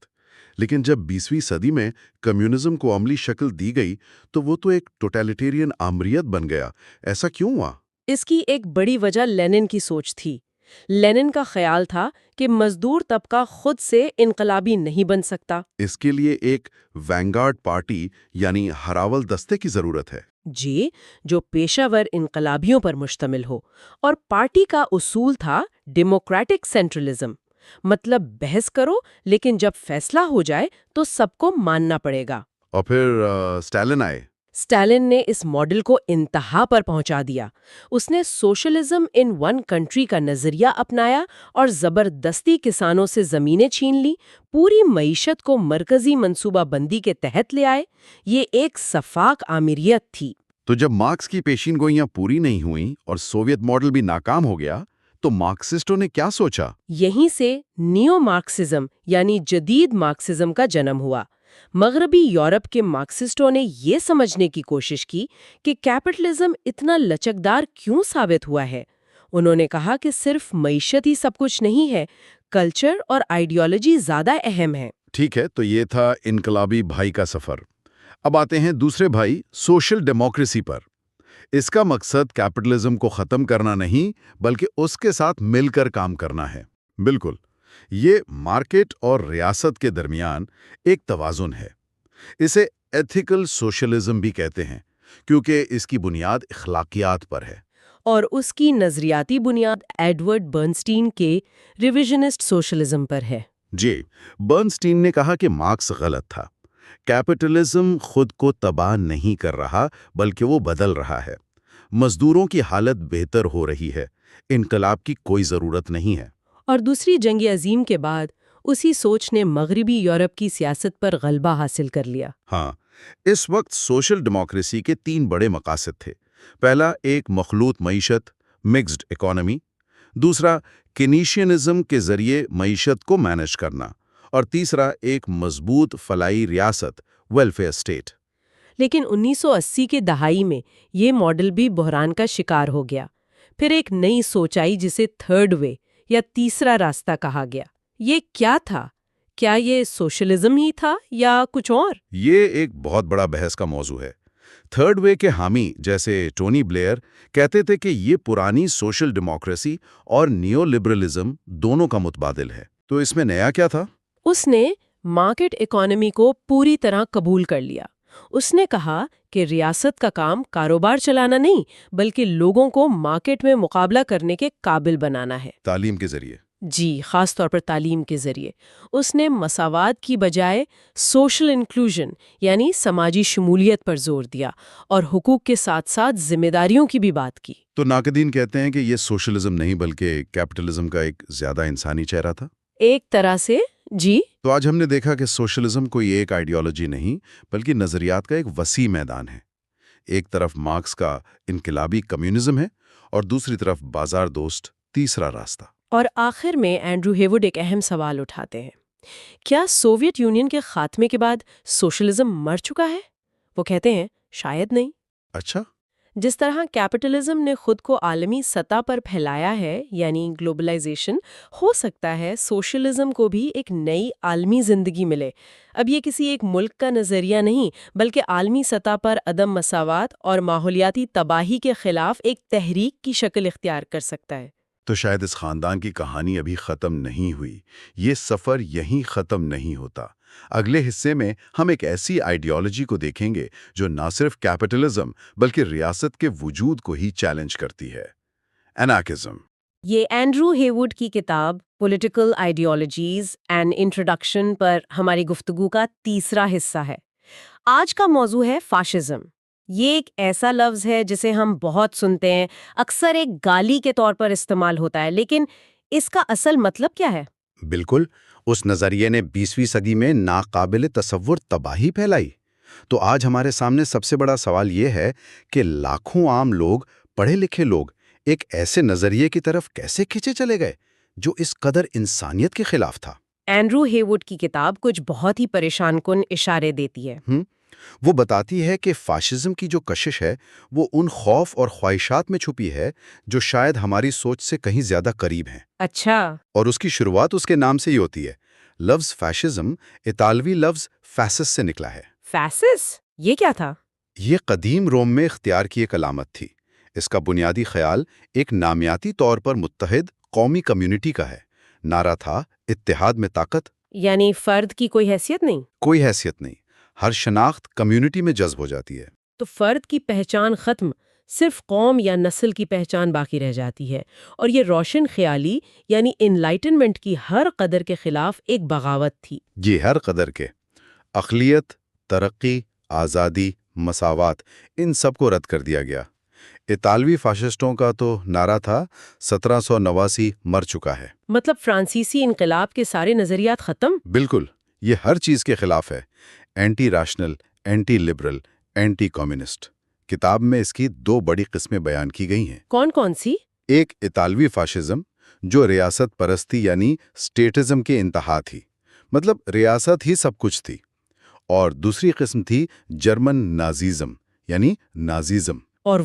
لیکن جب 20ویں صدی میں کمیونزم کو عملی شکل دی گئی تو وہ تو ایک ٹوٹیلیٹیرین آمریت بن گیا۔ ایسا کیوں ہوا؟ اس کی ایک بڑی وجہ لینن کی سوچ تھی۔ لینن کا خیال تھا کہ مزدور طبقہ خود سے انقلابی نہیں بن سکتا۔ اس کے لیے ایک وینگارڈ پارٹی یعنی ہراول دستے کی ضرورت ہے۔ جی، جو پیشہ ور انقلابیوں پر مشتمل ہو، اور پارٹی کا اصول تھا ڈیموکریٹک سینٹرلزم، مطلب بحث کرو لیکن جب فیصلہ ہو جائے تو سب کو ماننا پڑے گا۔ اور پھر اسٹالن آئے۔ اسٹالن نے اس ماڈل کو انتہا پر پہنچا دیا۔ اس نے سوشلزم ان ون کنٹری کا نظریہ اپنایا اور زبردستی کسانوں سے زمینیں چھین لی، پوری معیشت کو مرکزی منصوبہ بندی کے تحت لے آئے۔ یہ ایک سفاک آمریت تھی۔ تو جب مارکس کی پیشین گوئیاں پوری نہیں ہوئیں اور سوویت ماڈل بھی ناکام ہو گیا تو مارکسسٹوں نے کیا سوچا؟ یہیں سے نیو مارکسزم یعنی جدید مارکسزم کا جنم ہوا۔ مغربی یورپ کے مارکسسٹوں نے یہ سمجھنے کی کوشش کی کہ کیپٹلزم اتنا لچکدار کیوں ثابت ہوا ہے۔ انہوں نے کہا کہ صرف معیشت ہی سب کچھ نہیں ہے، کلچر اور آئیڈیالوجی زیادہ اہم ہے۔ ٹھیک ہے، تو یہ تھا انقلابی بھائی کا سفر۔ اب آتے ہیں دوسرے بھائی سوشل ڈیموکریسی پر۔ اس کا مقصد کیپٹلزم کو ختم کرنا نہیں بلکہ اس کے ساتھ مل کر کام کرنا ہے۔ بالکل، یہ مارکیٹ اور ریاست کے درمیان ایک توازن ہے۔ اسے ایتھیکل سوشلزم بھی کہتے ہیں کیونکہ اس کی بنیاد اخلاقیات پر ہے۔ اور اس کی نظریاتی بنیاد ایڈورڈ برنسٹین کے ریویژنسٹ سوشلزم پر ہے۔ جی، برنسٹین نے کہا کہ مارکس غلط تھا۔ کیپٹلزم خود کو تباہ نہیں کر رہا بلکہ وہ بدل رہا ہے۔ مزدوروں کی حالت بہتر ہو رہی ہے، انقلاب کی کوئی ضرورت نہیں ہے۔ اور دوسری جنگ عظیم کے بعد اسی سوچ نے مغربی یورپ کی سیاست پر غلبہ حاصل کر لیا۔ ہاں، اس وقت سوشل ڈیموکریسی کے 3 بڑے مقاصد تھے۔ پہلا، ایک مخلوط معیشت، مکسڈ اکانومی۔ دوسرا، کینیشینزم کے ذریعے معیشت کو مینج کرنا۔ اور تیسرا، ایک مضبوط فلاحی ریاست، ویلفیئر اسٹیٹ۔ لیکن 1980 کے دہائی میں یہ ماڈل بھی بحران کا شکار ہو گیا۔ پھر ایک نئی سوچ آئی جسے تھرڈ وے یا تیسرا راستہ کہا گیا۔ یہ کیا تھا؟ کیا یہ سوشلزم ہی تھا یا کچھ اور؟ یہ ایک بہت بڑا بحث کا موضوع ہے۔ تھرڈ وے کے حامی جیسے ٹونی بلیئر کہتے تھے کہ یہ پرانی سوشل ڈیموکریسی اور نیو لبرلزم دونوں کا متبادل ہے۔ تو اس میں نیا کیا تھا؟ اس نے مارکیٹ اکانومی کو پوری طرح قبول کر لیا۔ اس نے کہا کہ ریاست کا کام کاروبار چلانا نہیں بلکہ لوگوں کو مارکیٹ میں مقابلہ کرنے کے قابل بنانا ہے۔ تعلیم کے ذریعے؟ جی، خاص طور پر تعلیم کے ذریعے۔ اس نے مساوات کی بجائے سوشل انکلوژن یعنی سماجی شمولیت پر زور دیا اور حقوق کے ساتھ ساتھ ذمہ داریوں کی بھی بات کی۔ تو ناقدین کہتے ہیں کہ یہ سوشلزم نہیں بلکہ کیپٹلزم کا ایک زیادہ انسانی چہرہ تھا۔ ایک طرح سے جی۔ تو آج ہم نے دیکھا کہ سوشلزم کوئی ایک آئیڈیالوجی نہیں بلکہ نظریات کا ایک وسیع میدان ہے۔ ایک طرف مارکس کا انقلابی کمیونزم ہے اور دوسری طرف بازار دوست تیسرا راستہ۔ اور آخر میں اینڈریو ہیوڈ ایک اہم سوال اٹھاتے ہیں، کیا سوویت یونین کے خاتمے کے بعد سوشلزم مر چکا ہے؟ وہ کہتے ہیں شاید نہیں۔ اچھا؟ جس طرح کیپٹلزم نے خود کو عالمی سطح پر پھیلایا ہے یعنی گلوبلائزیشن، ہو سکتا ہے سوشلزم کو بھی ایک نئی عالمی زندگی ملے۔ اب یہ کسی ایک ملک کا نظریہ نہیں بلکہ عالمی سطح پر عدم مساوات اور ماحولیاتی تباہی کے خلاف ایک تحریک کی شکل اختیار کر سکتا ہے۔ تو شاید اس خاندان کی کہانی ابھی ختم نہیں ہوئی، یہ سفر یہیں ختم نہیں ہوتا۔ اگلے حصے میں ہم ایک ایسی آئیڈیالوجی کو دیکھیں گے جو نہ صرف کیپٹلزم بلکہ ریاست کے وجود کو ہی چیلنج کرتی ہے، انارکزم۔ یہ اینڈریو ہیوڈ کی کتاب پولیٹیکل آئیڈیالوجیز اینڈ انٹروڈکشن پر ہماری گفتگو کا تیسرا حصہ ہے۔ آج کا موضوع ہے فاشزم۔ یہ ایک ایسا لفظ ہے جسے ہم بہت سنتے ہیں، اکثر ایک گالی کے طور پر استعمال ہوتا ہے، لیکن اس کا اصل مطلب کیا ہے؟ بالکل، اس نظریے نے 20ویں صدی میں ناقابل تصور تباہی پھیلائی۔ تو آج ہمارے سامنے سب سے بڑا سوال یہ ہے کہ لاکھوں عام لوگ، پڑھے لکھے لوگ، ایک ایسے نظریے کی طرف کیسے کھینچے چلے گئے جو اس قدر انسانیت کے خلاف تھا؟ اینڈریو ہیوڈ کی کتاب کچھ بہت ہی پریشان کن اشارے دیتی ہے۔ وہ بتاتی ہے کہ فاشزم کی جو کشش ہے وہ ان خوف اور خواہشات میں چھپی ہے جو شاید ہماری سوچ سے کہیں زیادہ قریب ہیں۔ اچھا۔ اور اس کی شروعات اس کے نام سے ہی ہوتی ہے۔ لفظ فیشزم اطالوی لفظ فیسس سے نکلا ہے۔ فیسس؟ یہ کیا تھا؟ یہ قدیم روم میں اختیار کی ایک علامت تھی۔ اس کا بنیادی خیال ایک نامیاتی طور پر متحد قومی کمیونٹی کا ہے۔ نعرہ تھا اتحاد میں طاقت۔ یعنی فرد کی کوئی حیثیت نہیں؟ کوئی حیثیت نہیں، ہر شناخت کمیونٹی میں جذب ہو جاتی ہے۔ تو فرد کی پہچان ختم، صرف قوم یا نسل کی پہچان باقی رہ جاتی ہے، اور یہ روشن خیالی یعنی انلائٹنمنٹ کی ہر قدر کے خلاف ایک بغاوت تھی۔ جی، ہر قدر کے۔ اقلیت، ترقی، آزادی، مساوات، ان سب کو رد کر دیا گیا۔ اطالوی فاشسٹوں کا تو نعرہ تھا 1789 مر چکا ہے۔ مطلب فرانسیسی انقلاب کے سارے نظریات ختم؟ بالکل، یہ ہر چیز کے خلاف ہے، anti rational, anti liberal, anti communist. کتاب میں اس کی 2 بڑی قسمیں بیان کی گئی ہیں۔ کون کون سی؟ ایک اطالوی فاشزم جو ریاست پرستی یعنی سٹیٹزم کے انتہا تھی، مطلب ریاست ہی سب کچھ تھی۔ اور دوسری قسم تھی جرمن نازیزم یعنی نازیزم۔ اور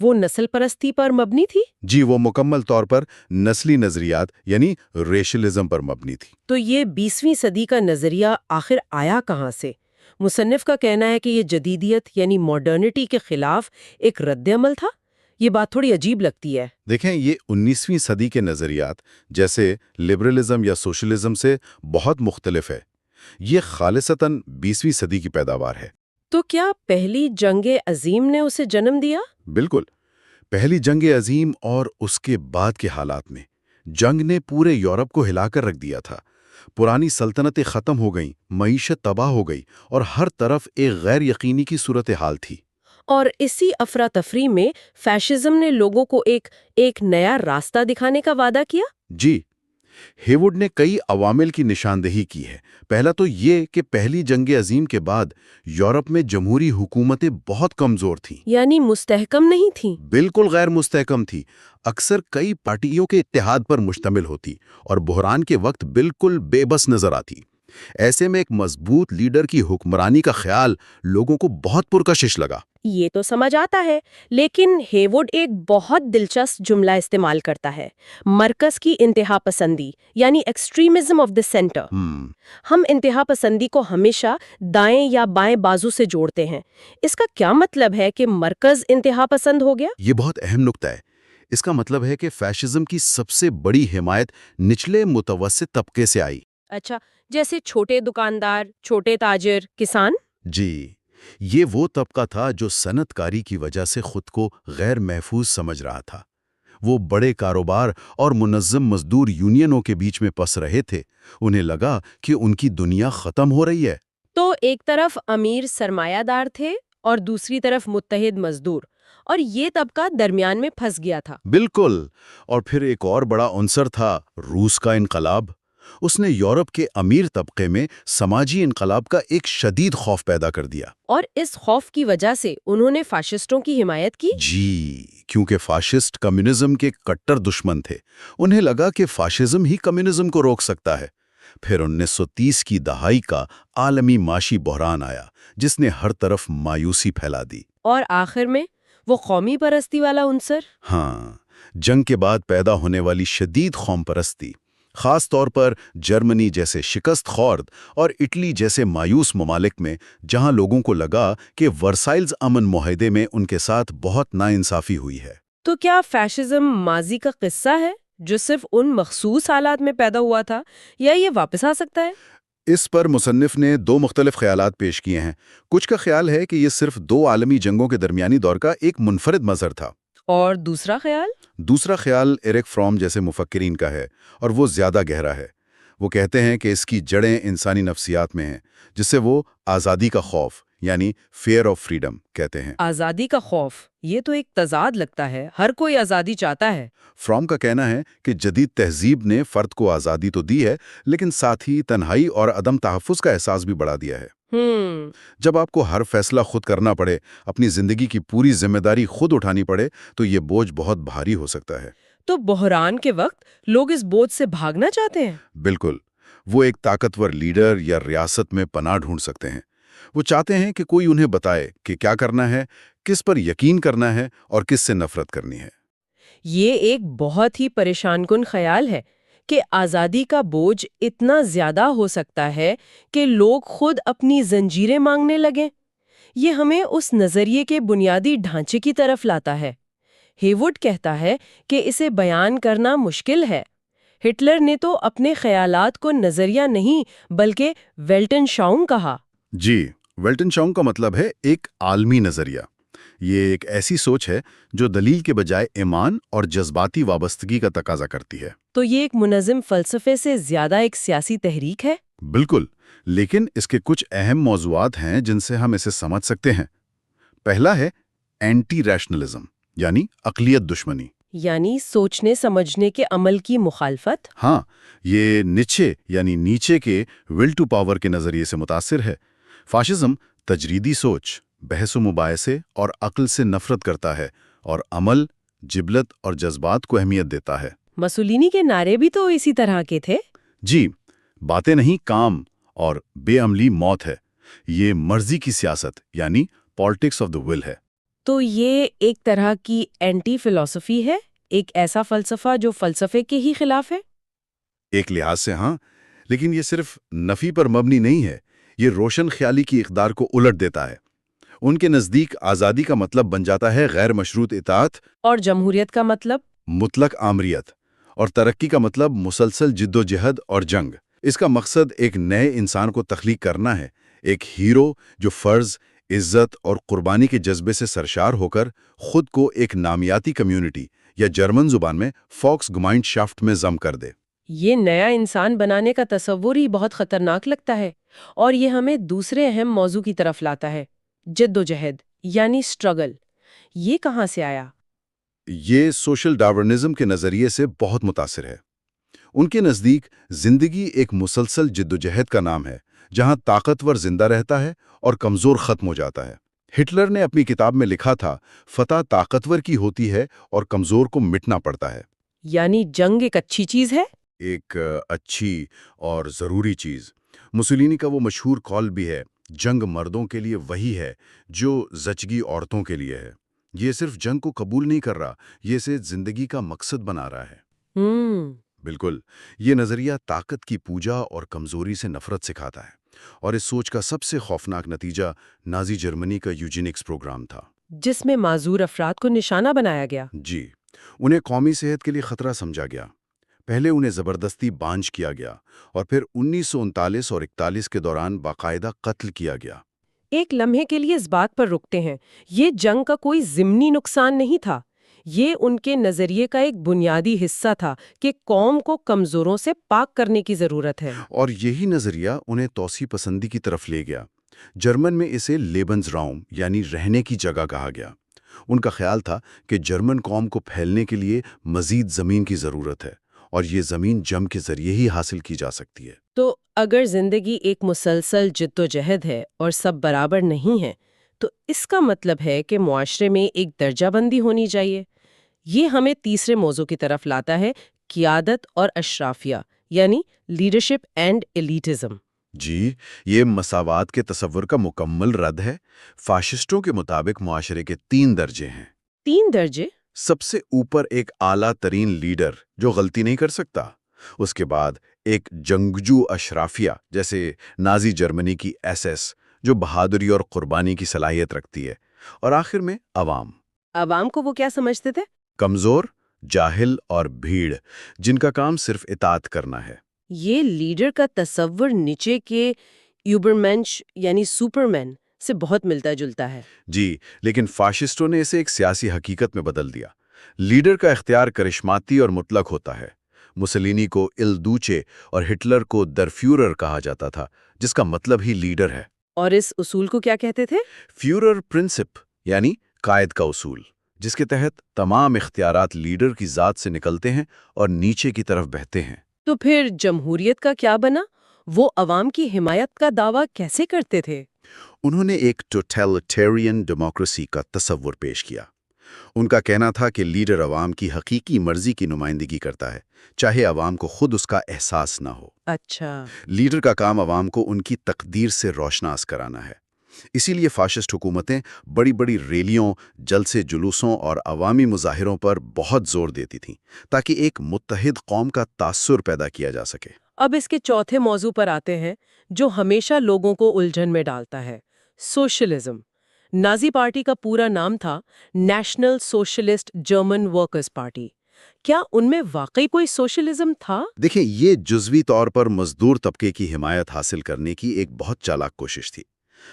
وہ نسل پرستی پر مبنی تھی؟ جی، وہ مکمل طور پر نسلی نظریات یعنی ریشلزم پر مبنی تھی۔ تو یہ 20ویں صدی کا نظریہ آخر آیا کہاں سے؟ مصنف کا کہنا ہے کہ یہ جدیدیت یعنی ماڈرنٹی کے خلاف ایک رد عمل تھا۔ یہ بات تھوڑی عجیب لگتی ہے۔ دیکھیں، یہ 19ویں صدی کے نظریات جیسے لبرلزم یا سوشلزم سے بہت مختلف ہے۔ یہ خالصتاً 20ویں صدی کی پیداوار ہے۔ تو کیا پہلی جنگ عظیم نے اسے جنم دیا؟ بالکل، پہلی جنگ عظیم اور اس کے بعد کے حالات میں جنگ نے پورے یورپ کو ہلا کر رکھ دیا تھا۔ پرانی سلطنتیں ختم ہو گئیں، معیشت تباہ ہو گئی اور ہر طرف ایک غیر یقینی کی صورتحال تھی۔ اور اسی افراتفری میں فیشزم نے لوگوں کو ایک نیا راستہ دکھانے کا وعدہ کیا۔ جی، ہیوڈ نے کئی عوامل کی نشاندہی کی ہے۔ پہلا تو یہ کہ پہلی جنگ عظیم کے بعد یورپ میں جمہوری حکومتیں بہت کمزور تھیں، یعنی مستحکم نہیں تھیں۔ بالکل غیر مستحکم تھی، اکثر کئی پارٹیوں کے اتحاد پر مشتمل ہوتی اور بحران کے وقت بالکل بے بس نظر آتی۔ ایسے میں ایک مضبوط لیڈر کی حکمرانی کا خیال لوگوں کو بہت پرکشش لگا۔ یہ تو سمجھ آتا ہے، لیکن ہیوڈ ایک بہت دلچسپ جملہ استعمال کرتا ہے، مرکز کی انتہا پسندی، یعنی ایکسٹریمزم آف دی سینٹر۔ ہم انتہا پسندی کو ہمیشہ دائیں یا بائیں بازو سے جوڑتے ہیں۔ اس کا کیا مطلب ہے کہ مرکز انتہا پسند ہو گیا؟ یہ بہت اہم نکتہ ہے۔ اس کا مطلب ہے کہ فیشزم کی سب سے بڑی حمایت نچلے متوسط طبقے سے آئی۔ اچھا، جیسے چھوٹے دکاندار، چھوٹے تاجر، کسان؟ جی، یہ وہ طبقہ تھا جو صنعت کاری کی وجہ سے خود کو غیر محفوظ سمجھ رہا تھا۔ وہ بڑے کاروبار اور منظم مزدور یونینوں کے بیچ میں پس رہے تھے۔ انہیں لگا کہ ان کی دنیا ختم ہو رہی ہے۔ تو ایک طرف امیر سرمایہ دار تھے اور دوسری طرف متحد مزدور، اور یہ طبقہ درمیان میں پھنس گیا تھا۔ بالکل، اور پھر ایک اور بڑا عنصر تھا روس کا انقلاب۔ اس نے یورپ کے امیر طبقے میں سماجی انقلاب کا ایک شدید خوف پیدا کر دیا۔ اور اس خوف کی وجہ سے انہوں نے فاشسٹوں کی حمایت کی؟ جی، کیونکہ فاشسٹ کمیونزم کے کٹر دشمن تھے۔ انہیں لگا کہ فاشزم ہی کمیونزم کو روک سکتا ہے۔ پھر 1930 کی دہائی کا عالمی معاشی بحران آیا، جس نے ہر طرف مایوسی پھیلا دی۔ اور آخر میں وہ قومی پرستی والا عنصر؟ ہاں، جنگ کے بعد پیدا ہونے والی شدید قوم پرستی، خاص طور پر جرمنی جیسے شکست خورد اور اٹلی جیسے مایوس ممالک میں، جہاں لوگوں کو لگا کہ ورسائلز امن معاہدے میں ان کے ساتھ بہت ناانصافی ہوئی ہے۔ تو کیا فیشزم ماضی کا قصہ ہے جو صرف ان مخصوص حالات میں پیدا ہوا تھا، یا یہ واپس آ سکتا ہے؟ اس پر مصنف نے دو مختلف خیالات پیش کیے ہیں۔ کچھ کا خیال ہے کہ یہ صرف دو عالمی جنگوں کے درمیانی دور کا ایک منفرد مظہر تھا۔ اور دوسرا خیال ایرک فرام جیسے مفکرین کا ہے، اور وہ زیادہ گہرا ہے۔ وہ کہتے ہیں کہ اس کی جڑیں انسانی نفسیات میں ہیں، جس سے وہ آزادی کا خوف یعنی فیئر آف فریڈم کہتے ہیں۔ آزادی کا خوف، یہ تو ایک تضاد لگتا ہے۔ ہر کوئی آزادی چاہتا ہے۔ فرام کا کہنا ہے کہ جدید تہذیب نے فرد کو آزادی تو دی ہے، لیکن ساتھ ہی تنہائی اور عدم تحفظ کا احساس بھی بڑھا دیا ہے۔ جب آپ کو ہر فیصلہ خود کرنا پڑے، اپنی زندگی کی پوری ذمہ داری خود اٹھانی پڑے، تو یہ بوجھ بہت بھاری ہو سکتا ہے۔ تو بحران کے وقت لوگ اس بوجھ سے بھاگنا چاہتے ہیں؟ بالکل، وہ ایک طاقتور لیڈر یا ریاست میں پناہ ڈھونڈ سکتے ہیں۔ وہ چاہتے ہیں کہ کوئی انہیں بتائے کہ کیا کرنا ہے، کس پر یقین کرنا ہے اور کس سے نفرت کرنی ہے۔ یہ ایک بہت ہی پریشان کن خیال ہے کہ آزادی کا بوجھ اتنا زیادہ ہو سکتا ہے کہ لوگ خود اپنی زنجیریں مانگنے لگیں۔ یہ ہمیں اس نظریے کے بنیادی ڈھانچے کی طرف لاتا ہے۔ ہیوڈ کہتا ہے کہ اسے بیان کرنا مشکل ہے۔ ہٹلر نے تو اپنے خیالات کو نظریہ نہیں بلکہ ویلٹنشاؤنگ کہا۔ جی، ویلٹنشاؤنگ کا مطلب ہے ایک عالمی نظریہ۔ یہ ایک ایسی سوچ ہے جو دلیل کے بجائے ایمان اور جذباتی وابستگی کا تقاضا کرتی ہے۔ تو یہ ایک منظم فلسفے سے زیادہ ایک سیاسی تحریک ہے؟ بالکل، لیکن اس کے کچھ اہم موضوعات ہیں جن سے ہم اسے سمجھ سکتے ہیں۔ پہلا ہے اینٹی ریشنلزم، یعنی عقلیت دشمنی۔ یعنی سوچنے سمجھنے کے عمل کی مخالفت؟ ہاں، یہ نیچے یعنی نیچے کے ول ٹو پاور کے نظریے سے متاثر ہے۔ فاشزم تجریدی سوچ، بحث و مباحثے اور عقل سے نفرت کرتا ہے، اور عمل، جبلت اور جذبات کو اہمیت دیتا ہے۔ مسولینی کے نعرے بھی تو اسی طرح کے تھے۔ جی، باتیں نہیں کام، اور بے عملی موت ہے۔ یہ مرضی کی سیاست یعنی پالیٹکس آف دا ول ہے۔ تو یہ ایک طرح کی اینٹی فلسفی ہے، ایک ایسا فلسفہ جو فلسفے کے ہی خلاف ہے؟ ایک لحاظ سے ہاں، لیکن یہ صرف نفی پر مبنی نہیں ہے۔ یہ روشن خیالی کی اقدار کو الٹ دیتا ہے۔ ان کے نزدیک آزادی کا مطلب بن جاتا ہے غیر مشروط اطاعت، اور جمہوریت کا مطلب مطلق آمریت، اور ترقی کا مطلب مسلسل جد و جہد اور جنگ۔ اس کا مقصد ایک نئے انسان کو تخلیق کرنا ہے، ایک ہیرو جو فرض، عزت اور قربانی کے جذبے سے سرشار ہو کر خود کو ایک نامیاتی کمیونٹی یا جرمن زبان میں فاکس گمائنشافٹ میں ضم کر دے۔ یہ نیا انسان بنانے کا تصور ہی بہت خطرناک لگتا ہے، اور یہ ہمیں دوسرے اہم موضوع کی طرف لاتا ہے، جد و جہد یعنی اسٹرگل، یہ کہاں سے آیا؟ یہ سوشل ڈارونزم کے نظریے سے بہت متاثر ہے۔ ان کے نزدیک زندگی ایک مسلسل جدوجہد کا نام ہے، جہاں طاقتور زندہ رہتا ہے اور کمزور ختم ہو جاتا ہے۔ ہٹلر نے اپنی کتاب میں لکھا تھا، فتح طاقتور کی ہوتی ہے اور کمزور کو مٹنا پڑتا ہے۔ یعنی جنگ ایک اچھی چیز ہے؟ ایک اچھی اور ضروری چیز۔ مسولینی کا وہ مشہور قول بھی ہے، جنگ مردوں کے لیے وہی ہے جو زچگی عورتوں کے لیے ہے۔ یہ صرف جنگ کو قبول نہیں کر رہا، یہ اسے زندگی کا مقصد بنا رہا ہے۔ بالکل، یہ نظریہ طاقت کی پوجا اور کمزوری سے نفرت سکھاتا ہے، اور اس سوچ کا سب سے خوفناک نتیجہ نازی جرمنی کا یوجینکس پروگرام تھا، جس میں معذور افراد کو نشانہ بنایا گیا۔ جی، انہیں قومی صحت کے لیے خطرہ سمجھا گیا۔ پہلے انہیں زبردستی بانجھ کیا گیا اور پھر 1939 اور 41 کے دوران باقاعدہ قتل کیا گیا۔ ایک لمحے کے لیے اس بات پر رکتے ہیں، یہ جنگ کا کوئی ضمنی نقصان نہیں تھا، یہ ان کے نظریے کا ایک بنیادی حصہ تھا کہ قوم کو کمزوروں سے پاک کرنے کی ضرورت ہے۔ اور یہی نظریہ انہیں توسیع پسندی کی طرف لے گیا۔ جرمن میں اسے لیبنز راؤم یعنی رہنے کی جگہ کہا گیا۔ ان کا خیال تھا کہ جرمن قوم کو پھیلنے کے لیے مزید زمین کی ضرورت ہے، اور یہ زمین جنگ کے ذریعے ہی حاصل کی جا سکتی ہے۔ تو اگر زندگی ایک مسلسل جدوجہد ہے اور سب برابر نہیں ہیں، تو اس کا مطلب ہے کہ معاشرے میں ایک درجہ بندی ہونی چاہیے۔ یہ ہمیں تیسرے موضوع کی طرف لاتا ہے، قیادت اور اشرافیہ، یعنی لیڈرشپ اینڈ ایلیٹزم۔ جی، یہ مساوات کے تصور کا مکمل رد ہے۔ فاشسٹوں کے مطابق معاشرے کے 3 درجے ہیں۔ 3 درجے؟ سب سے اوپر ایک اعلیٰ ترین لیڈر جو غلطی نہیں کر سکتا، اس کے بعد ایک جنگجو اشرافیہ جیسے نازی جرمنی کی ایس جو بہادری اور قربانی کی صلاحیت رکھتی ہے، اور آخر میں عوام۔ عوام کو وہ کیا سمجھتے تھے؟ کمزور، جاہل اور بھیڑ، جن کا کام صرف اطاعت کرنا ہے۔ یہ لیڈر کا تصور نیچے کے یوبرمنش یعنی سپرمین سے بہت ملتا جلتا ہے۔ جی، لیکن فاشسٹوں نے اسے ایک سیاسی حقیقت میں بدل دیا۔ لیڈر کا اختیار کرشماتی اور مطلق ہوتا ہے۔ مسولینی کو Il Duce اور ہٹلر کو Der Führer کہا جاتا تھا، جس کا مطلب ہی لیڈر ہے۔ اور اس اصول کو کیا کہتے تھے؟ فیورر پرنسپ یعنی قائد کا اصول، جس کے تحت تمام اختیارات لیڈر کی ذات سے نکلتے ہیں اور نیچے کی طرف بہتے ہیں۔ تو پھر جمہوریت کا کیا بنا؟ وہ عوام کی حمایت کا دعویٰ کیسے کرتے تھے؟ انہوں نے ایک ٹوٹیلیٹیرین ڈیموکریسی کا تصور پیش کیا۔ ان کا کہنا تھا کہ لیڈر عوام کی حقیقی مرضی کی نمائندگی کرتا ہے، چاہے عوام کو خود اس کا احساس نہ ہو۔ اچھا، لیڈر کا کام عوام کو ان کی تقدیر سے روشناس کرانا ہے۔ اسی لیے فاشسٹ حکومتیں بڑی بڑی ریلیوں، جلسے جلوسوں اور عوامی مظاہروں پر بہت زور دیتی تھیں، تاکہ ایک متحد قوم کا تاثر پیدا کیا جا سکے۔ اب اس کے چوتھے موضوع پر آتے ہیں، جو ہمیشہ لوگوں کو الجھن میں ڈالتا ہے، سوشلزم۔ نازی پارٹی کا پورا نام تھا national socialist German workers party. کیا ان میں واقعی کوئی سوشلزم تھا؟ دیکھیں، یہ جزوی طور پر مزدور طبقے کی حمایت حاصل کرنے کی ایک بہت چالاک کوشش تھی۔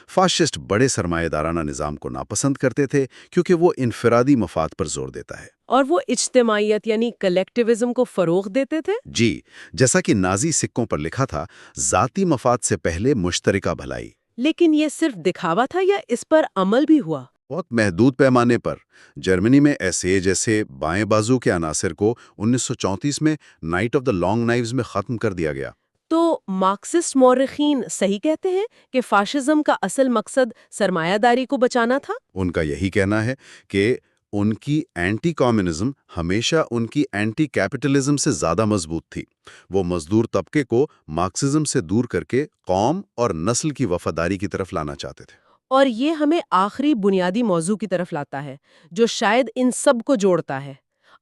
فاشسٹ بڑے سرمایہ دارانہ نظام کو ناپسند کرتے تھے، کیونکہ وہ انفرادی مفاد پر زور دیتا ہے۔ اور وہ اجتماعیت یعنی کلیکٹیوزم کو فروغ دیتے تھے؟ جی، جیسا کہ نازی سکوں پر لکھا تھا، ذاتی مفاد سے پہلے مشترکہ بھلائی۔ لیکن یہ صرف دکھاوا تھا یا اس پر عمل بھی ہوا؟ بہت محدود پیمانے پر۔ جرمنی میں ایسے جیسے بائیں بازو کے عناصر کو 1934 میں نائٹ آف دا لانگ نائیوز میں ختم کر دیا گیا۔ تو مارکسسٹ مورخین صحیح کہتے ہیں کہ فاشزم کا اصل مقصد سرمایہ داری کو بچانا تھا؟ ان کا یہی کہنا ہے کہ ان کی اینٹی کمیونزم ہمیشہ ان کی اینٹی کیپٹلزم سے زیادہ مضبوط تھی۔ وہ مزدور طبقے کو مارکسزم سے دور کر کے قوم اور نسل کی وفاداری کی طرف لانا چاہتے تھے۔ اور یہ ہمیں آخری بنیادی موضوع کی طرف لاتا ہے، جو شاید ان سب کو جوڑتا ہے،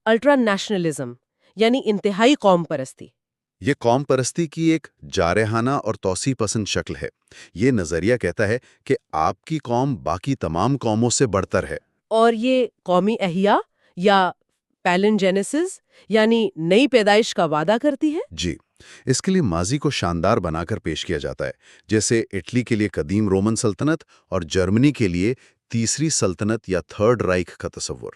الٹرا نیشنلزم، یعنی انتہائی قوم پرستی۔ یہ قوم پرستی کی ایک جارحانہ اور توسیع پسند شکل ہے۔ یہ نظریہ کہتا ہے کہ آپ کی قوم باقی تمام قوموں سے برتر ہے۔ اور یہ قومی احیاء یا پیلنجینسس یعنی نئی پیدائش کا وعدہ کرتی ہے؟ جی، اس کے لیے ماضی کو شاندار بنا کر پیش کیا جاتا ہے، جیسے اٹلی کے لیے قدیم رومن سلطنت اور جرمنی کے لیے تیسری سلطنت یا تھرڈ رائخ کا تصور۔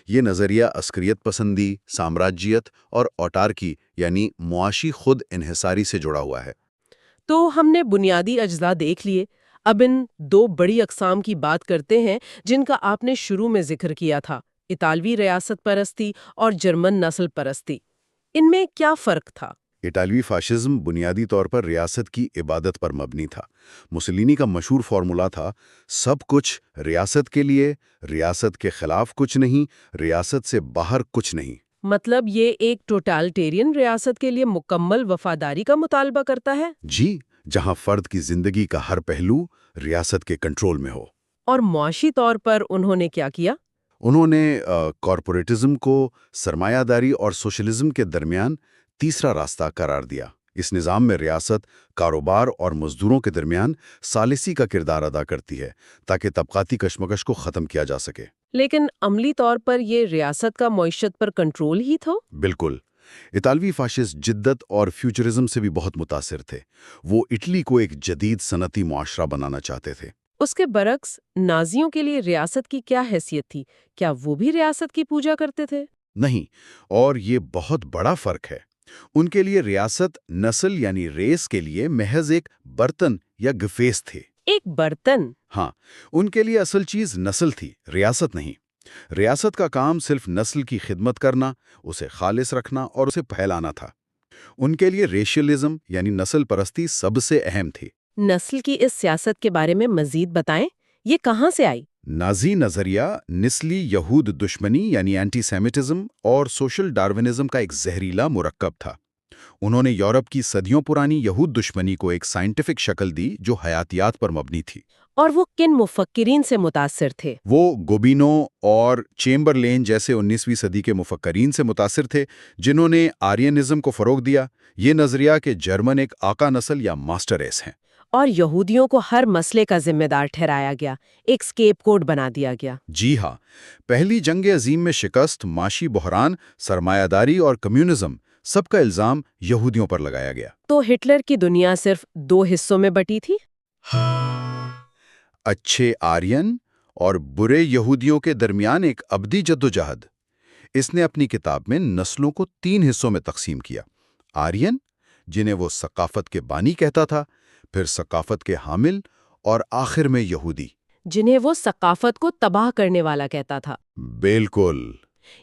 یہ نظریہ عسکریت پسندی، سامراجیت اور اوٹارکی یعنی معاشی خود انحصاری سے جڑا ہوا ہے۔ تو ہم نے بنیادی اجزاء دیکھ لیے، اب ان دو بڑی اقسام کی بات کرتے ہیں جن کا آپ نے شروع میں ذکر کیا تھا، اطالوی ریاست پرستی اور جرمن نسل پرستی۔ ان میں کیا فرق تھا؟ اٹالوی فاشزم بنیادی طور پر ریاست کی عبادت پر مبنی تھا۔ مسولینی کا مشہور فارمولا تھا، سب کچھ ریاست کے لیے، ریاست کے خلاف کچھ نہیں، ریاست سے باہر کچھ نہیں۔ مطلب یہ ایک ٹوٹالٹیرین ریاست کے لیے مکمل وفاداری کا مطالبہ کرتا ہے؟ جی، جہاں فرد کی زندگی کا ہر پہلو ریاست کے کنٹرول میں ہو۔ اور معاشی طور پر انہوں نے کیا کیا؟ انہوں نے کارپوریٹزم کو سرمایہ داری اور سوشلزم کے درمیان تیسرا راستہ قرار دیا۔ اس نظام میں ریاست کاروبار اور مزدوروں کے درمیان ثالثی کا کردار ادا کرتی ہے تاکہ طبقاتی کشمکش کو ختم کیا جا سکے۔ لیکن عملی طور پر یہ ریاست کا معیشت پر کنٹرول ہی تھا؟ بالکل۔ اطالوی فاشسٹ جدت اور فیوچرزم سے بھی بہت متاثر تھے۔ وہ اٹلی کو ایک جدید صنعتی معاشرہ بنانا چاہتے تھے۔ اس کے برعکس نازیوں کے لیے ریاست کی کیا حیثیت تھی؟ کیا وہ بھی ریاست کی پوجا کرتے تھے؟ نہیں، اور یہ بہت بڑا فرق ہے۔ ان کے لیے ریاست نسل یعنی ریس کے لیے محض ایک برتن یا گفیس تھے۔ ایک برتن؟ ہاں، ان کے لیے اصل چیز نسل تھی، ریاست نہیں۔ ریاست کا کام صرف نسل کی خدمت کرنا، اسے خالص رکھنا اور اسے پھیلانا تھا۔ ان کے لیے ریشلزم یعنی نسل پرستی سب سے اہم تھی۔ نسل کی اس سیاست کے بارے میں مزید بتائیں، یہ کہاں سے آئی؟ نازی نظریہ نسلی یہود دشمنی یعنی اینٹی سیمیٹزم اور سوشل ڈارونزم کا ایک زہریلا مرکب تھا۔ انہوں نے یورپ کی صدیوں پرانی یہود دشمنی کو ایک سائنٹیفک شکل دی جو حیاتیات پر مبنی تھی۔ اور وہ کن مفکرین سے متاثر تھے؟ وہ گوبینو اور چیمبرلین جیسے 19ویں صدی کے مفکرین سے متاثر تھے جنہوں نے آرینزم کو فروغ دیا۔ یہ نظریہ کہ جرمن ایک آقا نسل یا ماسٹر ریس ہیں، اور یہودیوں کو ہر مسئلے کا ذمہ دار ٹھہرایا گیا، ایک اسکیپ کوڈ بنا دیا گیا۔ جی ہاں، پہلی جنگ عظیم میں شکست، معاشی بحران، سرمایہ داری اور کمیونزم، سب کا الزام یہودیوں پر لگایا گیا۔ تو ہٹلر کی دنیا صرف دو حصوں میں بٹی تھی؟ اچھے آرین اور برے یہودیوں کے درمیان ایک ابدی جدوجہد۔ اس نے اپنی کتاب میں نسلوں کو 3 حصوں میں تقسیم کیا: آرین، جنہیں وہ ثقافت کے بانی کہتا تھا، پھر ثقافت کے حامل، اور آخر میں یہودی، جنہیں وہ ثقافت کو تباہ کرنے والا کہتا تھا۔ بالکل۔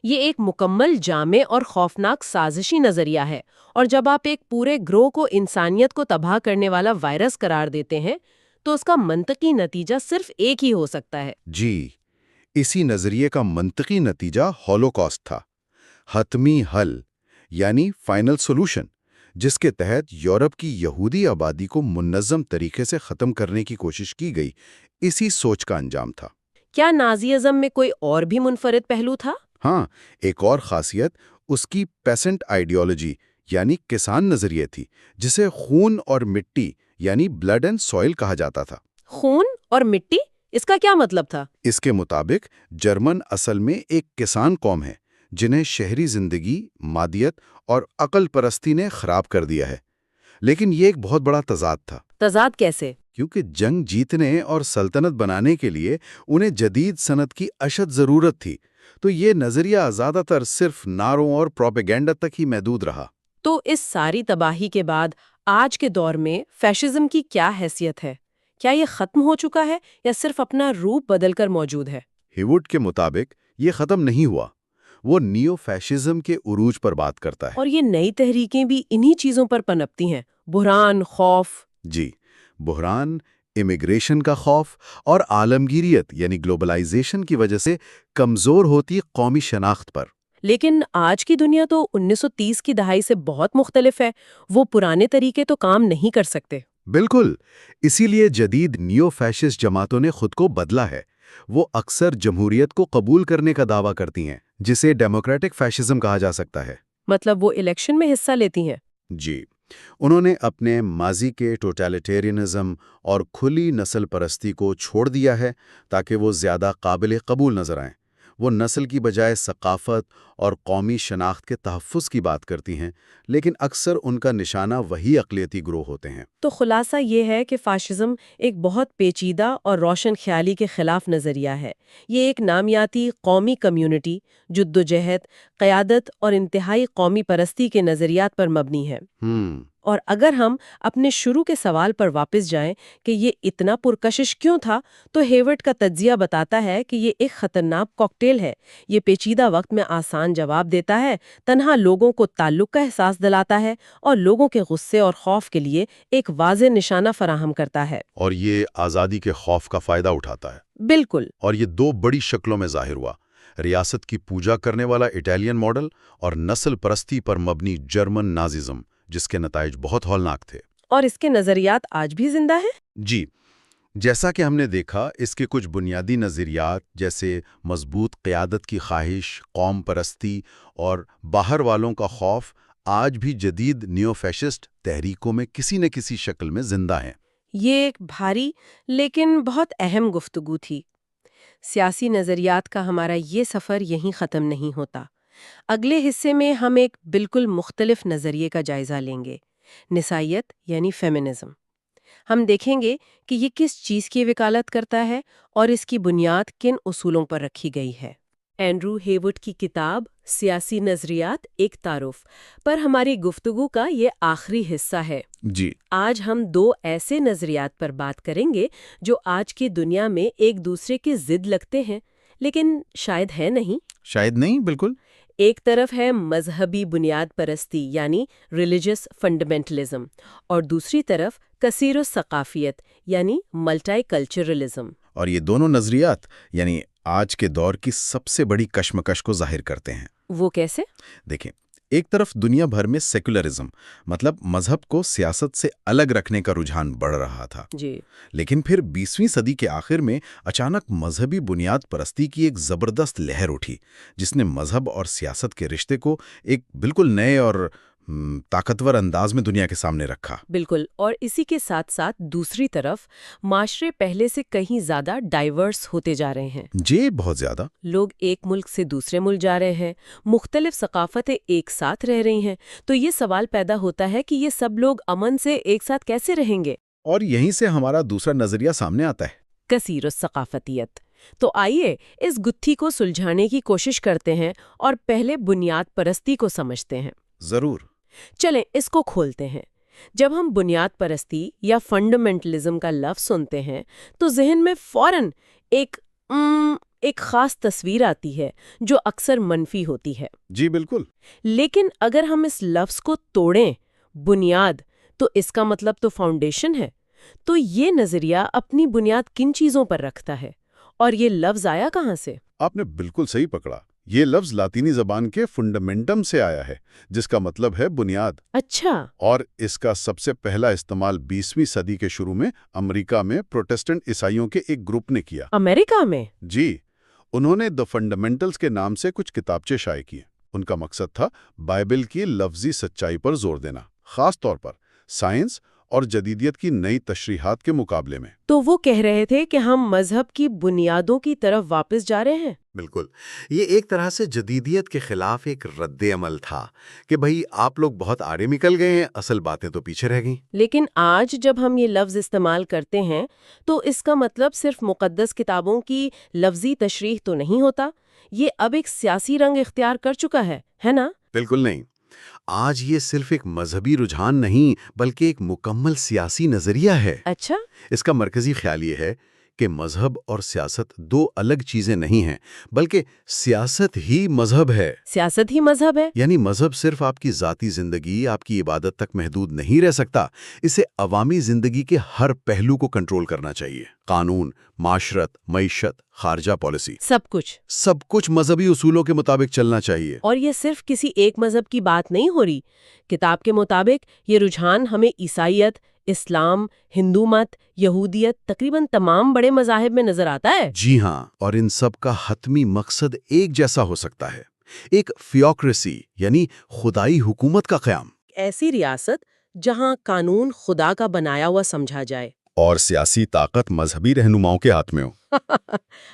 یہ ایک مکمل جامع اور خوفناک سازشی نظریہ ہے، اور جب آپ ایک پورے گروہ کو انسانیت کو تباہ کرنے والا وائرس قرار دیتے ہیں تو اس کا منطقی نتیجہ صرف ایک ہی ہو سکتا ہے۔ جی، اسی نظریے کا منطقی نتیجہ ہولوکاسٹ تھا، حتمی حل یعنی فائنل سولوشن، جس کے تحت یورپ کی یہودی آبادی کو منظم طریقے سے ختم کرنے کی کوشش کی گئی۔ اسی سوچ کا انجام تھا۔ کیا نازیزم میں کوئی اور بھی منفرد پہلو تھا؟ ہاں، ایک اور خاصیت اس کی پیسنٹ آئیڈیالوجی یعنی کسان نظریے تھی، جسے خون اور مٹی یعنی بلڈ اینڈ سوئل کہا جاتا تھا۔ خون اور مٹی، اس کا کیا مطلب تھا؟ اس کے مطابق جرمن اصل میں ایک کسان قوم ہے جنہیں شہری زندگی، مادیت اور عقل پرستی نے خراب کر دیا ہے۔ لیکن یہ ایک بہت بڑا تضاد تھا۔ تضاد کیسے؟ کیونکہ جنگ جیتنے اور سلطنت بنانے کے لیے انہیں جدید صنعت کی اشد ضرورت تھی، تو یہ نظریہ زیادہ تر صرف نعروں اور پروپیگنڈا تک ہی محدود رہا۔ تو اس ساری تباہی کے بعد آج کے دور میں فیشزم کی کیا حیثیت ہے؟ کیا یہ ختم ہو چکا ہے یا صرف اپنا روپ بدل کر موجود ہے؟ ہیوڈ کے مطابق یہ ختم نہیں ہوا۔ وہ نیو فیشزم کے عروج پر بات کرتا ہے۔ اور یہ نئی تحریکیں بھی انہی چیزوں پر پنپتی ہیں: بحران، خوف۔ جی، بحران، امیگریشن کا خوف اور عالمگیریت یعنی گلوبلائزیشن کی وجہ سے کمزور ہوتی قومی شناخت پر۔ لیکن آج کی دنیا تو 1930 کی دہائی سے بہت مختلف ہے، وہ پرانے طریقے تو کام نہیں کر سکتے۔ بالکل، اسی لیے جدید نیو فیشسٹ جماعتوں نے خود کو بدلا ہے۔ وہ اکثر جمہوریت کو قبول کرنے کا دعویٰ کرتی ہیں، جسے ڈیموکریٹک فیشزم کہا جا سکتا ہے۔ مطلب وہ الیکشن میں حصہ لیتی ہیں؟ جی، انہوں نے اپنے ماضی کے ٹوٹالٹیرینزم اور کھلی نسل پرستی کو چھوڑ دیا ہے تاکہ وہ زیادہ قابل قبول نظر آئیں۔ وہ نسل کی بجائے ثقافت اور قومی شناخت کے تحفظ کی بات کرتی ہیں، لیکن اکثر ان کا نشانہ وہی اقلیتی گروہ ہوتے ہیں۔ تو خلاصہ یہ ہے کہ فاشزم ایک بہت پیچیدہ اور روشن خیالی کے خلاف نظریہ ہے۔ یہ ایک نامیاتی قومی کمیونٹی، جدوجہد، قیادت اور انتہائی قومی پرستی کے نظریات پر مبنی ہے۔ اور اگر ہم اپنے شروع کے سوال پر واپس جائیں کہ یہ اتنا پرکشش کیوں تھا، تو ہیورٹ کا تجزیہ بتاتا ہے کہ یہ ایک خطرناک کاکٹیل ہے۔ یہ پیچیدہ وقت میں آسان جواب دیتا ہے، تنہا لوگوں کو تعلق کا احساس دلاتا ہے اور لوگوں کے غصے اور خوف کے لیے ایک واضح نشانہ فراہم کرتا ہے۔ اور یہ آزادی کے خوف کا فائدہ اٹھاتا ہے۔ بالکل۔ اور یہ دو بڑی شکلوں میں ظاہر ہوا، ریاست کی پوجا کرنے والا اٹالین ماڈل اور نسل پرستی پر مبنی جرمن ناززم، جس کے نتائج بہت ہولناک تھے۔ اور اس کے نظریات آج بھی زندہ ہیں؟ جی، جیسا کہ ہم نے دیکھا، اس کے کچھ بنیادی نظریات جیسے مضبوط قیادت کی خواہش، قوم پرستی اور باہر والوں کا خوف آج بھی جدید نیو فیشسٹ تحریکوں میں کسی نہ کسی شکل میں زندہ ہیں۔ یہ ایک بھاری لیکن بہت اہم گفتگو تھی۔ سیاسی نظریات کا ہمارا یہ سفر یہیں ختم نہیں ہوتا۔ اگلے حصے میں ہم ایک بالکل مختلف نظریے کا جائزہ لیں گے، نسائیت یعنی فیمنزم۔ ہم دیکھیں گے کہ یہ کس چیز کی وکالت کرتا ہے اور اس کی بنیاد کن اصولوں پر رکھی گئی ہے۔ اینڈرو ہیورٹ کی کتاب سیاسی نظریات ایک تعارف پر ہماری گفتگو کا یہ آخری حصہ ہے۔ جی، آج ہم دو ایسے نظریات پر بات کریں گے جو آج کی دنیا میں ایک دوسرے کے ضد لگتے ہیں، لیکن شاید ہے نہیں۔ شاید نہیں، بالکل۔ ایک طرف ہے مذہبی بنیاد پرستی یعنی ریلیجس فنڈامنٹلزم، اور دوسری طرف کثیر الثقافیت یعنی ملٹی کلچرلزم۔ اور یہ دونوں نظریات یعنی آج کے دور کی سب سے بڑی کشمکش کو ظاہر کرتے ہیں۔ وہ کیسے؟ دیکھیں، ایک طرف دنیا بھر میں سیکولرزم، مطلب مذہب کو سیاست سے الگ رکھنے کا رجحان بڑھ رہا تھا۔ جی۔ لیکن پھر 20ویں صدی کے آخر میں اچانک مذہبی بنیاد پرستی کی ایک زبردست لہر اٹھی، جس نے مذہب اور سیاست کے رشتے کو ایک بالکل نئے اور طاقتور انداز میں دنیا کے سامنے رکھا۔ بالکل، اور اسی کے ساتھ ساتھ دوسری طرف معاشرے پہلے سے کہیں زیادہ ڈائیورس ہوتے جا رہے ہیں۔ جی، بہت زیادہ۔ لوگ ایک ملک سے دوسرے ملک جا رہے ہیں، مختلف ثقافتیں ایک ساتھ رہ رہی ہیں، تو یہ سوال پیدا ہوتا ہے کہ یہ سب لوگ امن سے ایک ساتھ کیسے رہیں گے؟ اور یہیں سے ہمارا دوسرا نظریہ سامنے آتا ہے، کثیر الثقافتیت۔ تو آئیے اس گتھی کو سلجھانے کی کوشش کرتے ہیں اور پہلے بنیاد پرستی کو سمجھتے ہیں۔ ضرور۔ چلیں اس کو کھولتے ہیں۔ جب ہم بنیاد پرستی یا فنڈامنٹلزم کا لفظ سنتے ہیں تو ذہن میں فوراً ایک خاص تصویر آتی ہے جو اکثر منفی ہوتی ہے۔ جی بالکل۔ لیکن اگر ہم اس لفظ کو توڑیں، بنیاد، تو اس کا مطلب تو فاؤنڈیشن ہے۔ تو یہ نظریہ اپنی بنیاد کن چیزوں پر رکھتا ہے اور یہ لفظ آیا کہاں سے؟ آپ نے بالکل صحیح پکڑا۔ یہ لفظ لاطینی زبان کے فنڈامنٹم سے آیا ہے، جس کا مطلب ہے بنیاد۔ اچھا۔ اور اس کا سب سے پہلا استعمال 20ویں صدی کے شروع میں امریکہ میں پروٹسٹنٹ عیسائیوں کے ایک گروپ نے کیا۔ امریکہ میں؟ جی، انہوں نے دی فنڈامنٹلز کے نام سے کچھ کتابچے شائع کیے۔ ان کا مقصد تھا بائبل کی لفظی سچائی پر زور دینا، خاص طور پر سائنس اور جدیدیت کی نئی تشریحات کے مقابلے میں۔ تو وہ کہہ رہے تھے کہ ہم مذہب کی بنیادوں کی طرف واپس جا رہے ہیں۔ بالکل، یہ ایک طرح سے جدیدیت کے خلاف ایک رد عمل تھا کہ بھئی آپ لوگ بہت آڑے نکل گئے ہیں، اصل باتیں تو پیچھے رہ گئیں۔ لیکن آج جب ہم یہ لفظ استعمال کرتے ہیں تو اس کا مطلب صرف مقدس کتابوں کی لفظی تشریح تو نہیں ہوتا، یہ اب ایک سیاسی رنگ اختیار کر چکا ہے نا؟ بالکل نہیں۔ آج یہ صرف ایک مذہبی رجحان نہیں بلکہ ایک مکمل سیاسی نظریہ ہے۔ اچھا۔ اس کا مرکزی خیال یہ ہے کہ مذہب اور سیاست دو الگ چیزیں نہیں ہیں، بلکہ سیاست ہی مذہب ہے۔ سیاست ہی مذہب ہے؟ یعنی مذہب صرف آپ کی ذاتی زندگی، آپ کی عبادت تک محدود نہیں رہ سکتا، اسے عوامی زندگی کے ہر پہلو کو کنٹرول کرنا چاہیے۔ قانون، معاشرت، معیشت، خارجہ پالیسی، سب کچھ مذہبی اصولوں کے مطابق چلنا چاہیے۔ اور یہ صرف کسی ایک مذہب کی بات نہیں ہو رہی۔ کتاب کے مطابق یہ رجحان ہمیں عیسائیت، اسلام، ہندو مت، یہودیت، تقریباً تمام بڑے مذاہب میں نظر آتا ہے۔ جی ہاں، اور ان سب کا حتمی مقصد ایک جیسا ہو سکتا ہے، ایک تھیوکریسی یعنی خدائی حکومت کا قیام۔ ایسی ریاست جہاں قانون خدا کا بنایا ہوا سمجھا جائے اور سیاسی طاقت مذہبی رہنماؤں کے ہاتھ میں ہو۔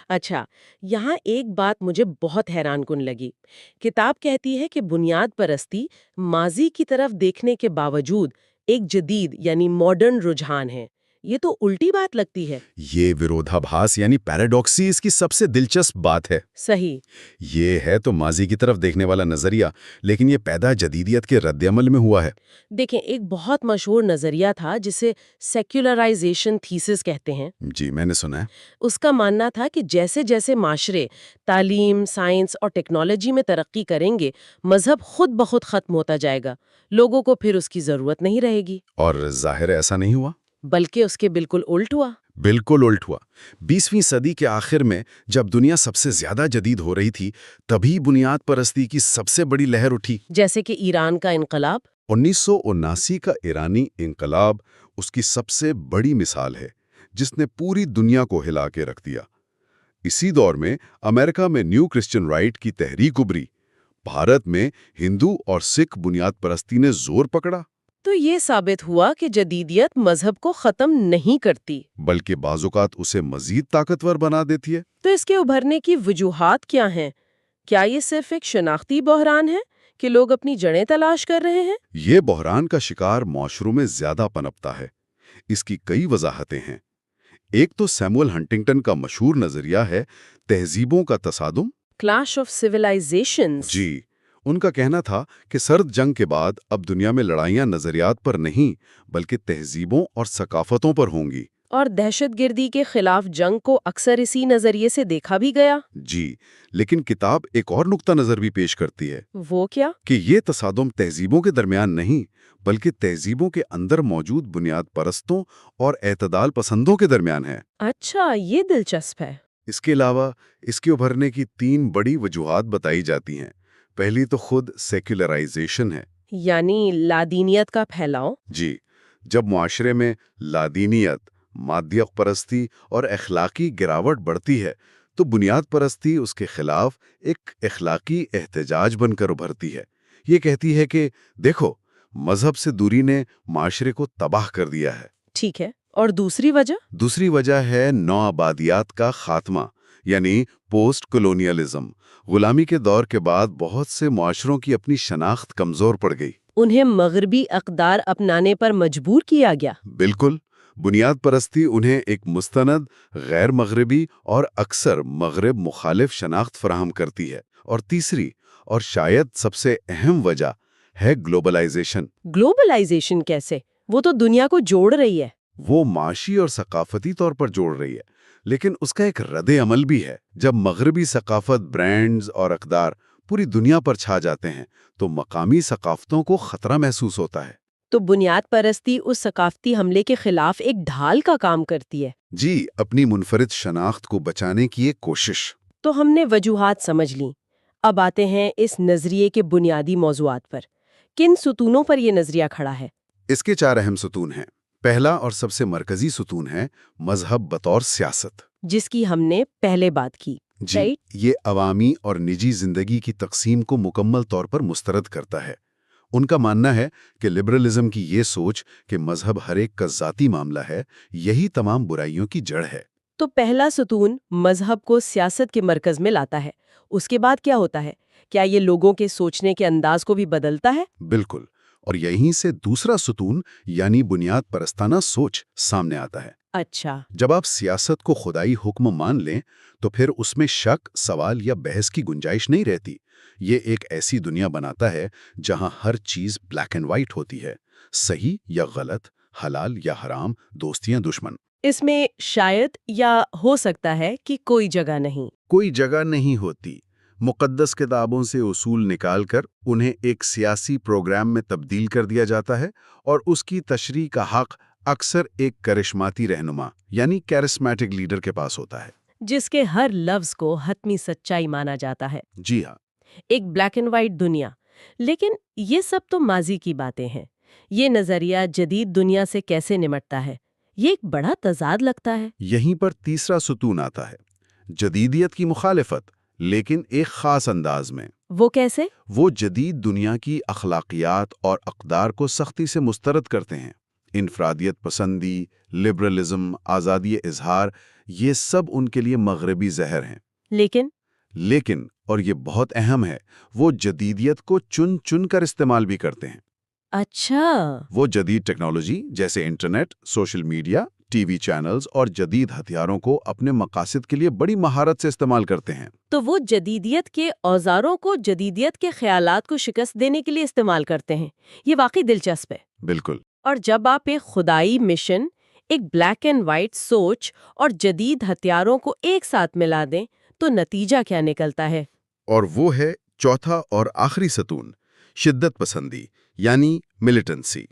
اچھا، یہاں ایک بات مجھے بہت حیران کن لگی۔ کتاب کہتی ہے کہ بنیاد پرستی ماضی کی طرف دیکھنے کے باوجود ایک جدید یعنی ماڈرن رجحان ہے، یہ تو الٹی بات لگتی ہے۔ یہ ویرودھابھاس یعنی پیراڈاکسی اس کی سب سے دلچسپ بات ہے۔ صحیح۔ یہ ہے تو ماضی کی طرف دیکھنے والا نظریہ، لیکن یہ پیدا جدیدیت کے رد عمل میں ہوا ہے۔ دیکھیں، ایک بہت مشہور نظریہ تھا جسے سیکولرائزیشن تھیسس کہتے ہیں۔ جی، میں نے سنا ہے۔ اس کا ماننا تھا کہ جیسے جیسے معاشرے تعلیم، سائنس اور ٹیکنالوجی میں ترقی کریں گے، مذہب خود بخود ختم ہوتا جائے گا، لوگوں کو پھر اس کی ضرورت نہیں رہے گی۔ اور ظاہر ہے ایسا نہیں ہوا۔ بلکہ اس کے بالکل الٹ ہوا۔ بالکل الٹ ہوا۔ 20ویں صدی کے آخر میں جب دنیا سب سے زیادہ جدید ہو رہی تھی، تبھی بنیاد پرستی کی سب سے بڑی لہر اٹھی۔ جیسے کہ ایران کا انقلاب۔ 1979 کا ایرانی انقلاب اس کی سب سے بڑی مثال ہے، جس نے پوری دنیا کو ہلا کے رکھ دیا۔ اسی دور میں امریکہ میں نیو کرسچن رائٹ کی تحریک ابھری۔ بھارت میں ہندو اور سکھ بنیاد پرستی نے زور پکڑا۔ تو یہ ثابت ہوا کہ جدیدیت مذہب کو ختم نہیں کرتی، بلکہ بعض اوقات اسے مزید طاقتور بنا دیتی ہے۔ تو اس کے ابھرنے کی وجوہات کیا ہیں؟ کیا یہ صرف ایک شناختی بحران ہے کہ لوگ اپنی جڑیں تلاش کر رہے ہیں؟ یہ بحران کا شکار معاشروں میں زیادہ پنپتا ہے۔ اس کی کئی وضاحتیں ہیں۔ ایک تو سیموئل ہنٹنگٹن کا مشہور نظریہ ہے تہذیبوں کا تصادم۔ Clash of سیولائزیشنز۔ جی، ان کا کہنا تھا کہ سرد جنگ کے بعد اب دنیا میں لڑائیاں نظریات پر نہیں بلکہ تہذیبوں اور ثقافتوں پر ہوں گی۔ اور دہشت گردی کے خلاف جنگ کو اکثر اسی نظریے سے دیکھا بھی گیا۔ جی، لیکن کتاب ایک اور نقطہ نظر بھی پیش کرتی ہے وہ کیا؟ کہ یہ تصادم تہذیبوں کے درمیان نہیں بلکہ تہذیبوں کے اندر موجود بنیاد پرستوں اور اعتدال پسندوں کے درمیان ہے۔ اچھا، یہ دلچسپ ہے۔ اس کے علاوہ اس کے ابھرنے کی 3 بڑی وجوہات بتائی جاتی ہیں۔ پہلی تو خود سیکولرائزیشن ہے۔ یعنی لادینیت کا پھیلاؤ۔ جی، جب معاشرے میں لادینیت، مادیت پرستی اور اخلاقی گراوٹ بڑھتی ہے تو بنیاد پرستی اس کے خلاف ایک اخلاقی احتجاج بن کر ابھرتی ہے۔ یہ کہتی ہے کہ دیکھو، مذہب سے دوری نے معاشرے کو تباہ کر دیا ہے۔ ٹھیک ہے، اور دوسری وجہ؟ دوسری وجہ ہے نوآبادیات کا خاتمہ، یعنی پوسٹ کولونیلزم۔ غلامی کے دور کے بعد بہت سے معاشروں کی اپنی شناخت کمزور پڑ گئی۔ انہیں مغربی اقدار اپنانے پر مجبور کیا گیا۔ بالکل، بنیاد پرستی انہیں ایک مستند، غیر مغربی اور اکثر مغرب مخالف شناخت فراہم کرتی ہے۔ اور تیسری اور شاید سب سے اہم وجہ ہے گلوبلائزیشن۔ گلوبلائزیشن کیسے؟ وہ تو دنیا کو جوڑ رہی ہے۔ وہ معاشی اور ثقافتی طور پر جوڑ رہی ہے، لیکن اس کا ایک رد عمل بھی ہے۔ جب مغربی ثقافت، برانڈز اور اقدار پوری دنیا پر چھا جاتے ہیں تو مقامی ثقافتوں کو خطرہ محسوس ہوتا ہے۔ تو بنیاد پرستی اس ثقافتی حملے کے خلاف ایک ڈھال کا کام کرتی ہے۔ جی، اپنی منفرد شناخت کو بچانے کی ایک کوشش۔ تو ہم نے وجوہات سمجھ لیں۔ اب آتے ہیں اس نظریے کے بنیادی موضوعات پر۔ کن ستونوں پر یہ نظریہ کھڑا ہے؟ اس کے 4 اہم ستون ہیں۔ پہلا اور سب سے مرکزی ستون ہے مذہب بطور سیاست، جس کی ہم نے پہلے بات کی۔ جی، یہ عوامی اور نجی زندگی کی تقسیم کو مکمل طور پر مسترد کرتا ہے۔ ان کا ماننا ہے کہ لبرلزم کی یہ سوچ کہ مذہب ہر ایک کا ذاتی معاملہ ہے، یہی تمام برائیوں کی جڑ ہے۔ تو پہلا ستون مذہب کو سیاست کے مرکز میں لاتا ہے۔ اس کے بعد کیا ہوتا ہے؟ کیا یہ لوگوں کے سوچنے کے انداز کو بھی بدلتا ہے؟ بالکل، اور یہیں سے دوسرا ستون یعنی بنیاد پرستانہ سوچ سامنے آتا ہے۔ اچھا۔ جب آپ سیاست کو خدائی حکم مان لیں تو پھر اس میں شک، سوال یا بحث کی گنجائش نہیں رہتی۔ یہ ایک ایسی دنیا بناتا ہے جہاں ہر چیز بلیک اینڈ وائٹ ہوتی ہے، صحیح یا غلط، حلال یا حرام، دوست یا دشمن۔ اس میں شاید یا ہو سکتا ہے کہ کوئی جگہ نہیں۔ کوئی جگہ نہیں ہوتی۔ مقدس کتابوں سے اصول نکال کر انہیں ایک سیاسی پروگرام میں تبدیل کر دیا جاتا ہے، اور اس کی تشریح کا حق اکثر ایک کرشماتی رہنما یعنی کیرسمیٹک لیڈر کے پاس ہوتا ہے، جس کے ہر لفظ کو حتمی سچائی مانا جاتا ہے۔ جی ہاں۔ ایک بلیک اینڈ وائٹ دنیا۔ لیکن یہ سب تو ماضی کی باتیں ہیں۔ یہ نظریہ جدید دنیا سے کیسے نمٹتا ہے؟ یہ ایک بڑا تضاد لگتا ہے۔ یہیں پر تیسرا ستون آتا ہے، جدیدیت کی مخالفت، لیکن ایک خاص انداز میں۔ وہ کیسے؟ وہ جدید دنیا کی اخلاقیات اور اقدار کو سختی سے مسترد کرتے ہیں۔ انفرادیت پسندی، لبرلزم، آزادی اظہار، یہ سب ان کے لیے مغربی زہر ہیں۔ لیکن اور یہ بہت اہم ہے، وہ جدیدیت کو چن چن کر استعمال بھی کرتے ہیں۔ اچھا۔ وہ جدید ٹیکنالوجی جیسے internet, social media, T V channels اور جدید ہتھیاروں کو اپنے مقاصد کے لیے بڑی مہارت سے استعمال کرتے ہیں۔ تو وہ جدیدیت کے اوزاروں کو جدیدیت کے خیالات کو شکست دینے کے لیے استعمال کرتے ہیں۔ یہ واقعی دلچسپ ہے۔ بالکل۔ اور جب آپ ایک خدائی مشن، ایک بلیک اینڈ وائٹ سوچ اور جدید ہتھیاروں کو ایک ساتھ ملا دیں تو نتیجہ کیا نکلتا ہے؟ اور وہ ہے چوتھا اور آخری ستون، شدت پسندی یعنی ملیٹنسی۔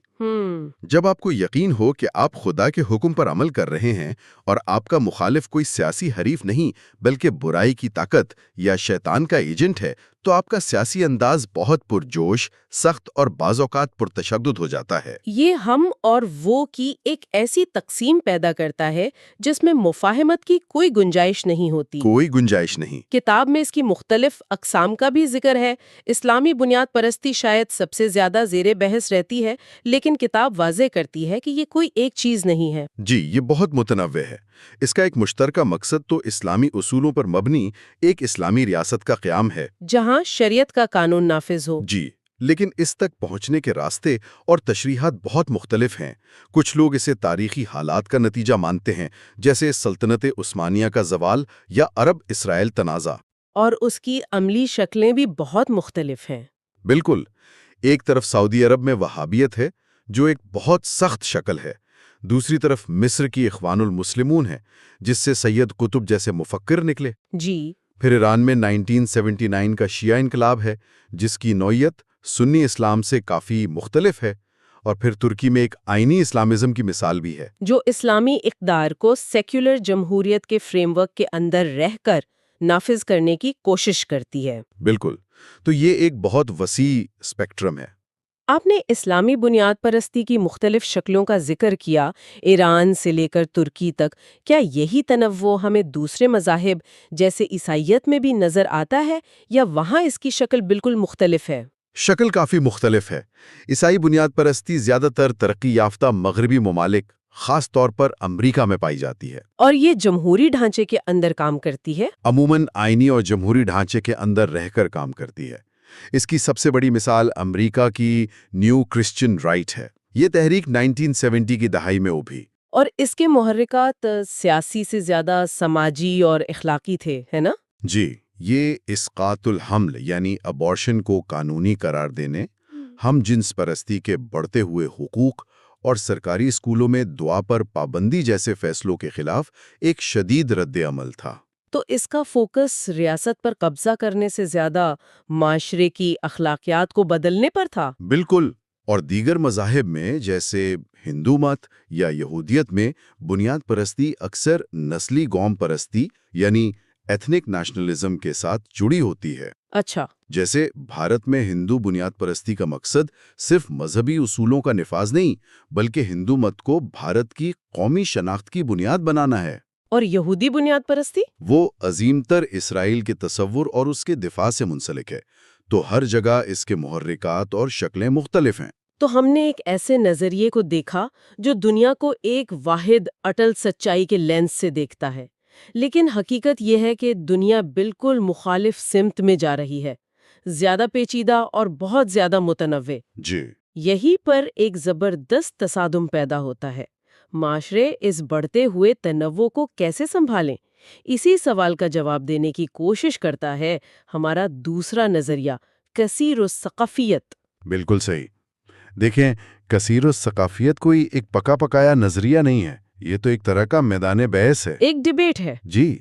جب آپ کو یقین ہو کہ آپ خدا کے حکم پر عمل کر رہے ہیں اور آپ کا مخالف کوئی سیاسی حریف نہیں بلکہ برائی کی طاقت یا شیطان کا ایجنٹ ہے، تو آپ کا سیاسی انداز بہت پرجوش، سخت اور بعض اوقات پرتشدد ہو جاتا ہے۔ یہ ہم اور وہ کی ایک ایسی تقسیم پیدا کرتا ہے جس میں مفاہمت کی کوئی گنجائش نہیں ہوتی۔ کوئی گنجائش نہیں۔ کتاب میں اس کی مختلف اقسام کا بھی ذکر ہے۔ اسلامی بنیاد پرستی شاید سب سے زیادہ زیر بحث رہتی ہے، لیکن کتاب واضح کرتی ہے کہ یہ کوئی ایک چیز نہیں ہے۔ جی، یہ بہت متنوع ہے۔ اس کا ایک مشترکہ مقصد تو اسلامی اصولوں پر مبنی ایک اسلامی ریاست کا قیام ہے، جہاں شریعت کا قانون نافذ ہو۔ جی، لیکن اس تک پہنچنے کے راستے اور تشریحات بہت مختلف ہیں۔ کچھ لوگ اسے تاریخی حالات کا نتیجہ مانتے ہیں، جیسے سلطنت عثمانیہ کا زوال یا عرب اسرائیل تنازع۔ اور اس کی عملی شکلیں بھی بہت مختلف ہیں۔ بالکل۔ ایک طرف سعودی عرب میں وہابیت ہے، جو ایک بہت سخت شکل ہے۔ دوسری طرف مصر کی اخوان المسلمون ہے، جس سے سید قطب جیسے مفکر نکلے۔ جی۔ پھر ایران میں 1979 کا شیعہ انقلاب ہے، جس کی نوعیت سنی اسلام سے کافی مختلف ہے۔ اور پھر ترکی میں ایک آئینی اسلامزم کی مثال بھی ہے، جو اسلامی اقدار کو سیکولر جمہوریت کے فریم ورک کے اندر رہ کر نافذ کرنے کی کوشش کرتی ہے۔ بالکل۔ تو یہ ایک بہت وسیع اسپیکٹرم ہے۔ آپ نے اسلامی بنیاد پرستی کی مختلف شکلوں کا ذکر کیا، ایران سے لے کر ترکی تک۔ کیا یہی تنوع ہمیں دوسرے مذاہب جیسے عیسائیت میں بھی نظر آتا ہے، یا وہاں اس کی شکل بالکل مختلف ہے؟ شکل کافی مختلف ہے۔ عیسائی بنیاد پرستی زیادہ تر ترقی یافتہ مغربی ممالک، خاص طور پر امریکہ میں پائی جاتی ہے، اور یہ جمہوری ڈھانچے کے اندر کام کرتی ہے۔ عموماً آئینی اور جمہوری ڈھانچے کے اندر رہ کر کام کرتی ہے۔ اس کی سب سے بڑی مثال امریکہ کی نیو کرسچن رائٹ ہے۔ یہ تحریک 1970 کی دہائی میں ابھی۔ اور اس کے محرکات سیاسی سے زیادہ سماجی اور اخلاقی تھے، ہے نا؟ جی، یہ اسقاط الحمل یعنی ابارشن کو قانونی قرار دینے، ہم جنس پرستی کے بڑھتے ہوئے حقوق اور سرکاری اسکولوں میں دعا پر پابندی جیسے فیصلوں کے خلاف ایک شدید رد عمل تھا۔ تو اس کا فوکس ریاست پر قبضہ کرنے سے زیادہ معاشرے کی اخلاقیات کو بدلنے پر تھا۔ بالکل۔ اور دیگر مذاہب میں جیسے ہندو مت یا یہودیت میں بنیاد پرستی اکثر نسلی قوم پرستی یعنی ایتھنک نیشنلزم کے ساتھ جڑی ہوتی ہے۔ اچھا۔ جیسے بھارت میں ہندو بنیاد پرستی کا مقصد صرف مذہبی اصولوں کا نفاذ نہیں، بلکہ ہندو مت کو بھارت کی قومی شناخت کی بنیاد بنانا ہے۔ اور یہودی بنیاد پرستی؟ وہ عظیم تر اسرائیل کے تصور اور اس کے دفاع سے منسلک ہے، تو ہر جگہ اس کے محرکات اور شکلیں مختلف ہیں۔ تو ہم نے ایک ایسے نظریے کو دیکھا جو دنیا کو ایک واحد اٹل سچائی کے لینس سے دیکھتا ہے، لیکن حقیقت یہ ہے کہ دنیا بالکل مخالف سمت میں جا رہی ہے، زیادہ پیچیدہ اور بہت زیادہ متنوع۔ جی، یہی پر ایک زبردست تصادم پیدا ہوتا ہے۔ معاشرے اس بڑھتے ہوئے تنوع کو کیسے سنبھالیں؟ اسی سوال کا جواب دینے کی کوشش کرتا ہے ہمارا دوسرا نظریہ، کثیر الثقافیت۔ بالکل صحیح۔ دیکھیں، کثیر الثقافیت کوئی ایک پکا پکایا نظریہ نہیں ہے، یہ تو ایک طرح کا میدان بحث ہے، ایک ڈیبیٹ ہے۔ جی،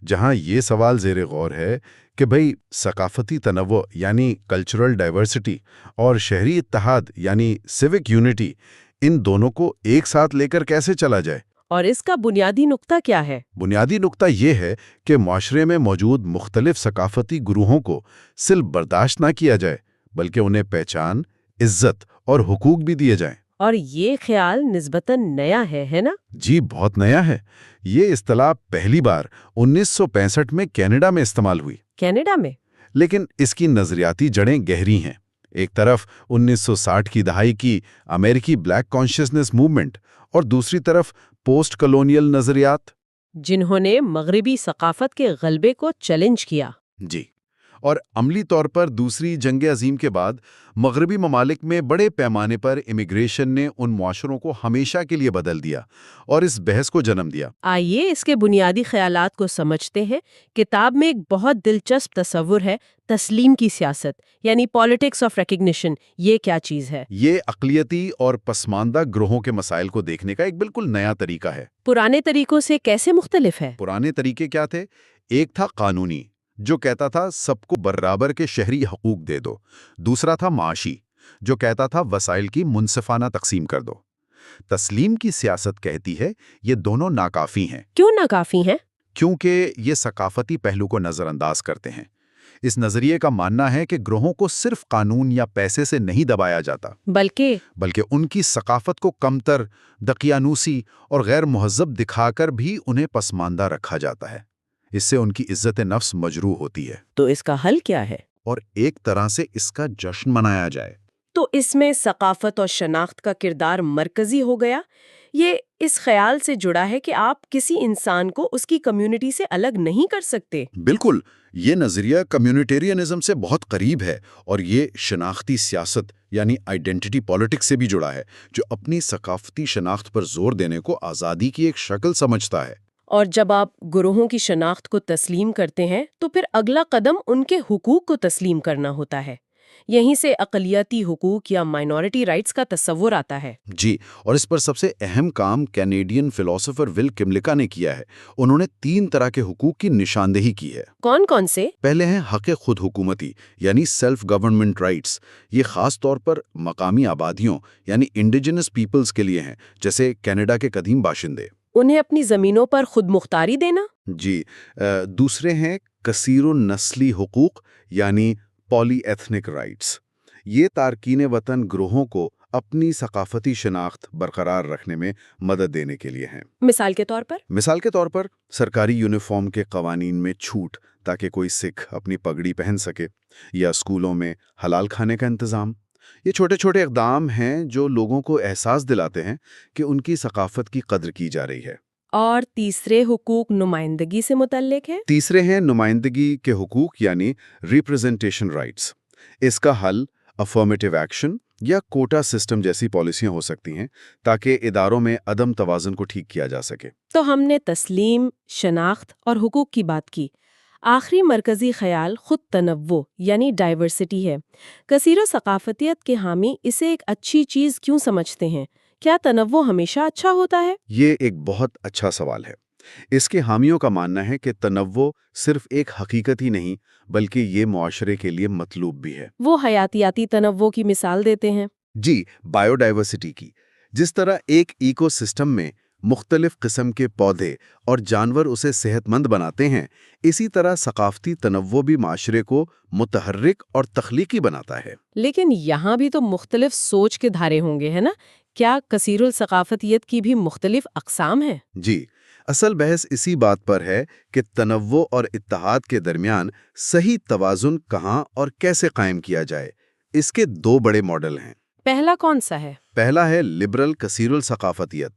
جہاں یہ سوال زیر غور ہے کہ بھئی ثقافتی تنوع یعنی کلچرل ڈائیورسٹی اور شہری اتحاد یعنی سیوک یونٹی، ان دونوں کو ایک ساتھ لے کر کیسے چلا جائے۔ اور اس کا بنیادی نقطہ کیا ہے؟ بنیادی نقطہ یہ ہے کہ معاشرے میں موجود مختلف ثقافتی گروہوں کو صرف برداشت نہ کیا جائے، بلکہ انہیں پہچان، عزت اور حقوق بھی دیے جائیں۔ اور یہ خیال نسبتاً نیا ہے نا؟ جی، بہت نیا ہے۔ یہ اصطلاح پہلی بار 1965 میں کینیڈا میں استعمال ہوئی۔ کینیڈا میں؟ لیکن اس کی نظریاتی جڑیں گہری ہیں۔ ایک طرف 1960 کی دہائی کی امریکی بلیک کانشیسنس موومنٹ اور دوسری طرف پوسٹ کلونیل نظریات، جنہوں نے مغربی ثقافت کے غلبے کو چیلنج کیا۔ جی، اور عملی طور پر دوسری جنگ عظیم کے بعد مغربی ممالک میں بڑے پیمانے پر امیگریشن نے ان معاشروں کو ہمیشہ کے لیے بدل دیا اور اس بحث کو جنم دیا۔ آئیے اس کے بنیادی خیالات کو سمجھتے ہیں۔ کتاب میں ایک بہت دلچسپ تصور ہے تسلیم کی سیاست، یعنی پالیٹکس آف ریکگنیشن۔ یہ کیا چیز ہے؟ یہ اقلیتی اور پسماندہ گروہوں کے مسائل کو دیکھنے کا ایک بالکل نیا طریقہ ہے۔ پرانے طریقوں سے کیسے مختلف ہے؟ پرانے طریقے کیا تھے؟ ایک تھا قانونی، جو کہتا تھا سب کو برابر کے شہری حقوق دے دو۔ دوسرا تھا معاشی، جو کہتا تھا وسائل کی منصفانہ تقسیم کر دو۔ تسلیم کی سیاست کہتی ہے یہ دونوں ناکافی ہیں۔ کیوں ناکافی ہیں؟ کیونکہ یہ ثقافتی پہلو کو نظر انداز کرتے ہیں۔ اس نظریے کا ماننا ہے کہ گروہوں کو صرف قانون یا پیسے سے نہیں دبایا جاتا، بلکہ ان کی ثقافت کو کمتر، دقیانوسی اور غیر مہذب دکھا کر بھی انہیں پسماندہ رکھا جاتا ہے۔ اس سے ان کی عزت نفس مجروح ہوتی ہے۔ تو اس کا حل کیا ہے؟ اور ایک طرح سے اس کا جشن منایا جائے۔ تو اس میں ثقافت اور شناخت کا کردار مرکزی ہو گیا۔ یہ اس خیال سے جڑا ہے کہ آپ کسی انسان کو اس کی کمیونٹی سے الگ نہیں کر سکتے۔ بالکل، یہ نظریہ کمیونٹیرینزم سے بہت قریب ہے، اور یہ شناختی سیاست یعنی آئیڈینٹی پالیٹکس سے بھی جڑا ہے، جو اپنی ثقافتی شناخت پر زور دینے کو آزادی کی ایک شکل سمجھتا ہے۔ اور جب آپ گروہوں کی شناخت کو تسلیم کرتے ہیں تو پھر اگلا قدم ان کے حقوق کو تسلیم کرنا ہوتا ہے۔ یہیں سے اقلیتی حقوق یا مائنورٹی رائٹس کا تصور آتا ہے۔ جی، اور اس پر سب سے اہم کام کینیڈین فلسفر ول کملکا نے کیا ہے۔ انہوں نے 3 طرح کے حقوق کی نشاندہی کی ہے۔ کون کون سے؟ پہلے ہیں حق خود حکومتی یعنی سیلف گورنمنٹ رائٹس۔ یہ خاص طور پر مقامی آبادیوں یعنی انڈیجنس پیپلز کے لیے ہیں، جیسے کینیڈا کے قدیم باشندے۔ انہیں اپنی زمینوں پر خود مختاری دینا۔ جی، دوسرے ہیں کثیر النسلی حقوق یعنی پولی ایتھنک رائٹس۔ یہ تارکین وطن گروہوں کو اپنی ثقافتی شناخت برقرار رکھنے میں مدد دینے کے لیے ہیں۔ مثال کے طور پر سرکاری یونیفارم کے قوانین میں چھوٹ تاکہ کوئی سکھ اپنی پگڑی پہن سکے، یا اسکولوں میں حلال کھانے کا انتظام۔ یہ چھوٹے چھوٹے اقدام ہیں جو لوگوں کو احساس دلاتے ہیں کہ ان کی ثقافت کی قدر کی جا رہی ہے۔ اور تیسرے حقوق نمائندگی سے متعلق ہے۔ تیسرے ہیں نمائندگی کے حقوق یعنی ریپرزنٹیشن رائٹس۔ اس کا حل افرمیٹیو ایکشن یا کوٹا سسٹم جیسی پالیسیاں ہو سکتی ہیں، تاکہ اداروں میں عدم توازن کو ٹھیک کیا جا سکے۔ تو ہم نے تسلیم، شناخت اور حقوق کی بات کی۔ آخری مرکزی خیال خود تنوع یعنی ڈائیورسٹی ہے۔ کثیر و ثقافتیت کے حامی اسے ایک اچھی چیز کیوں سمجھتے ہیں؟ کیا تنوع ہمیشہ اچھا ہوتا ہے؟ یہ ایک بہت اچھا سوال ہے۔ اس کے حامیوں کا ماننا ہے کہ تنوع صرف ایک حقیقت ہی نہیں، بلکہ یہ معاشرے کے لیے مطلوب بھی ہے۔ وہ حیاتیاتی تنوع کی مثال دیتے ہیں۔ جی، بائیو ڈائیورسٹی کی۔ جس طرح ایک ایکو سسٹم میں مختلف قسم کے پودے اور جانور اسے صحت مند بناتے ہیں، اسی طرح ثقافتی تنوع بھی معاشرے کو متحرک اور تخلیقی بناتا ہے۔ لیکن یہاں بھی تو مختلف سوچ کے دھارے ہوں گے، ہے نا؟ کیا کثیر الثقافتیت کی بھی مختلف اقسام ہیں؟ جی، اصل بحث اسی بات پر ہے کہ تنوع اور اتحاد کے درمیان صحیح توازن کہاں اور کیسے قائم کیا جائے۔ اس کے 2 بڑے ماڈل ہیں۔ پہلا کون سا ہے؟ پہلا ہے لبرل کثیر الثقافتیت۔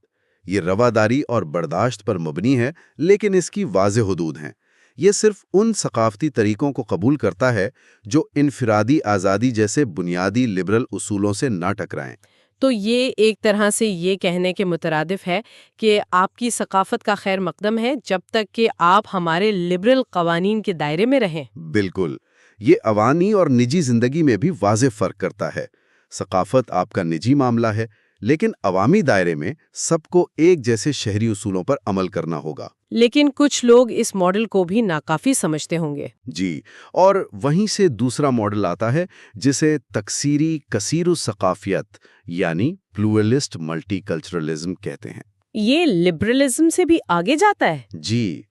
یہ رواداری اور برداشت پر مبنی ہے، لیکن اس کی واضح حدود ہیں۔ یہ صرف ان ثقافتی طریقوں کو قبول کرتا ہے جو انفرادی آزادی جیسے بنیادی لبرل اصولوں سے نہ ٹکرائیں۔ تو یہ ایک طرح سے یہ کہنے کے مترادف ہے کہ آپ کی ثقافت کا خیر مقدم ہے جب تک کہ آپ ہمارے لبرل قوانین کے دائرے میں رہیں۔ بالکل، یہ عوانی اور نجی زندگی میں بھی واضح فرق کرتا ہے۔ ثقافت آپ کا نجی معاملہ ہے، لیکن عوامی دائرے میں سب کو ایک جیسے شہری اصولوں پر عمل کرنا ہوگا۔ لیکن کچھ لوگ اس ماڈل کو بھی ناکافی سمجھتے ہوں گے۔ جی، اور وہیں سے دوسرا ماڈل آتا ہے جسے تکثیری کثیر الثقافیت یعنی پلورلسٹ ملٹی کلچرلزم کہتے ہیں۔ یہ لبرلزم سے بھی آگے جاتا ہے؟ جی،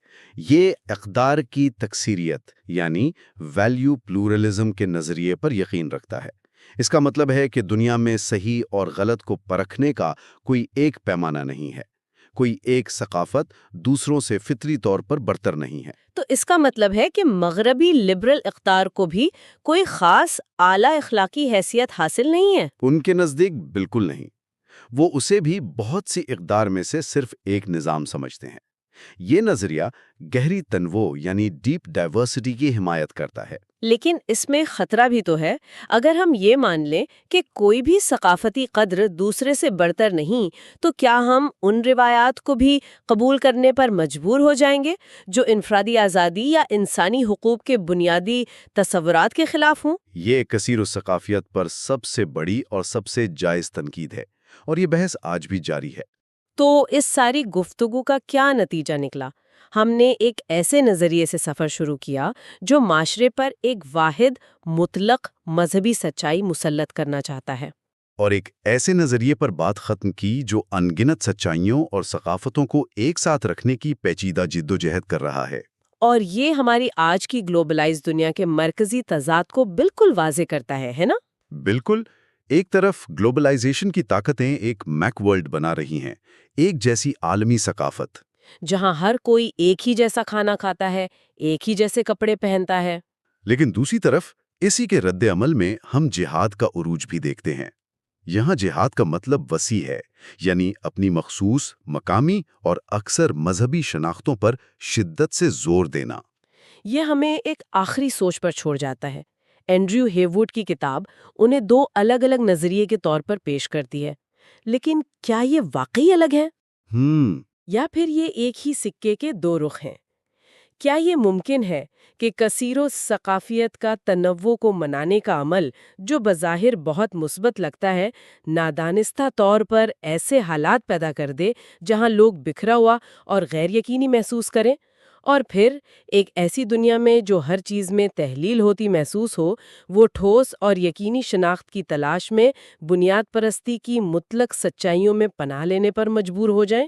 یہ اقدار کی تکثیریت یعنی ویلیو پلورلزم کے نظریے پر یقین رکھتا ہے۔ اس کا مطلب ہے کہ دنیا میں صحیح اور غلط کو پرکھنے کا کوئی ایک پیمانہ نہیں ہے، کوئی ایک ثقافت دوسروں سے فطری طور پر برتر نہیں ہے۔ تو اس کا مطلب ہے کہ مغربی لبرل اقدار کو بھی کوئی خاص اعلیٰ اخلاقی حیثیت حاصل نہیں ہے؟ ان کے نزدیک بالکل نہیں۔ وہ اسے بھی بہت سی اقدار میں سے صرف ایک نظام سمجھتے ہیں۔ یہ نظریہ گہری تنوع یعنی ڈیپ ڈائیورسٹی کی حمایت کرتا ہے۔ لیکن اس میں خطرہ بھی تو ہے۔ اگر ہم یہ مان لیں کہ کوئی بھی ثقافتی قدر دوسرے سے برتر نہیں، تو کیا ہم ان روایات کو بھی قبول کرنے پر مجبور ہو جائیں گے جو انفرادی آزادی یا انسانی حقوق کے بنیادی تصورات کے خلاف ہوں؟ یہ کثیر الثقافیت پر سب سے بڑی اور سب سے جائز تنقید ہے، اور یہ بحث آج بھی جاری ہے۔ تو اس ساری گفتگو کا کیا نتیجہ نکلا؟ ہم نے ایک ایسے نظریے سے سفر شروع کیا جو معاشرے پر ایک واحد مطلق مذہبی سچائی مسلط کرنا چاہتا ہے، اور ایک ایسے نظریے پر بات ختم کی جو ان گنت سچائیوں اور ثقافتوں کو ایک ساتھ رکھنے کی پیچیدہ جدوجہد کر رہا ہے۔ اور یہ ہماری آج کی گلوبلائز دنیا کے مرکزی تضاد کو بالکل واضح کرتا ہے نا؟ بالکل۔ ایک طرف گلوبلائزیشن کی طاقتیں ایک میک ورلڈ بنا رہی ہیں، ایک جیسی عالمی ثقافت، جہاں ہر کوئی ایک ہی جیسا کھانا کھاتا ہے، ایک ہی جیسے کپڑے پہنتا ہے۔ لیکن دوسری طرف اسی کے رد عمل میں ہم جہاد کا عروج بھی دیکھتے ہیں۔ یہاں جہاد کا مطلب وسیع ہے، یعنی اپنی مخصوص، مقامی اور اکثر مذہبی شناختوں پر شدت سے زور دینا۔ یہ ہمیں ایک آخری سوچ پر چھوڑ جاتا ہے۔ اینڈریو ہیووڈ کی کتاب انہیں دو الگ الگ نظریے کے طور پر پیش کرتی ہے، لیکن کیا یہ واقعی الگ ہیں؟ یا پھر یہ ایک ہی سکے کے دو رخ ہیں؟ کیا یہ ممکن ہے کہ کثیر و ثقافیت کا تنوع کو منانے کا عمل، جو بظاہر بہت مثبت لگتا ہے، نادانستہ طور پر ایسے حالات پیدا کر دے جہاں لوگ بکھرا ہوا اور غیر یقینی محسوس کریں، اور پھر ایک ایسی دنیا میں جو ہر چیز میں تحلیل ہوتی محسوس ہو، وہ ٹھوس اور یقینی شناخت کی تلاش میں بنیاد پرستی کی مطلق سچائیوں میں پناہ لینے پر مجبور ہو جائیں؟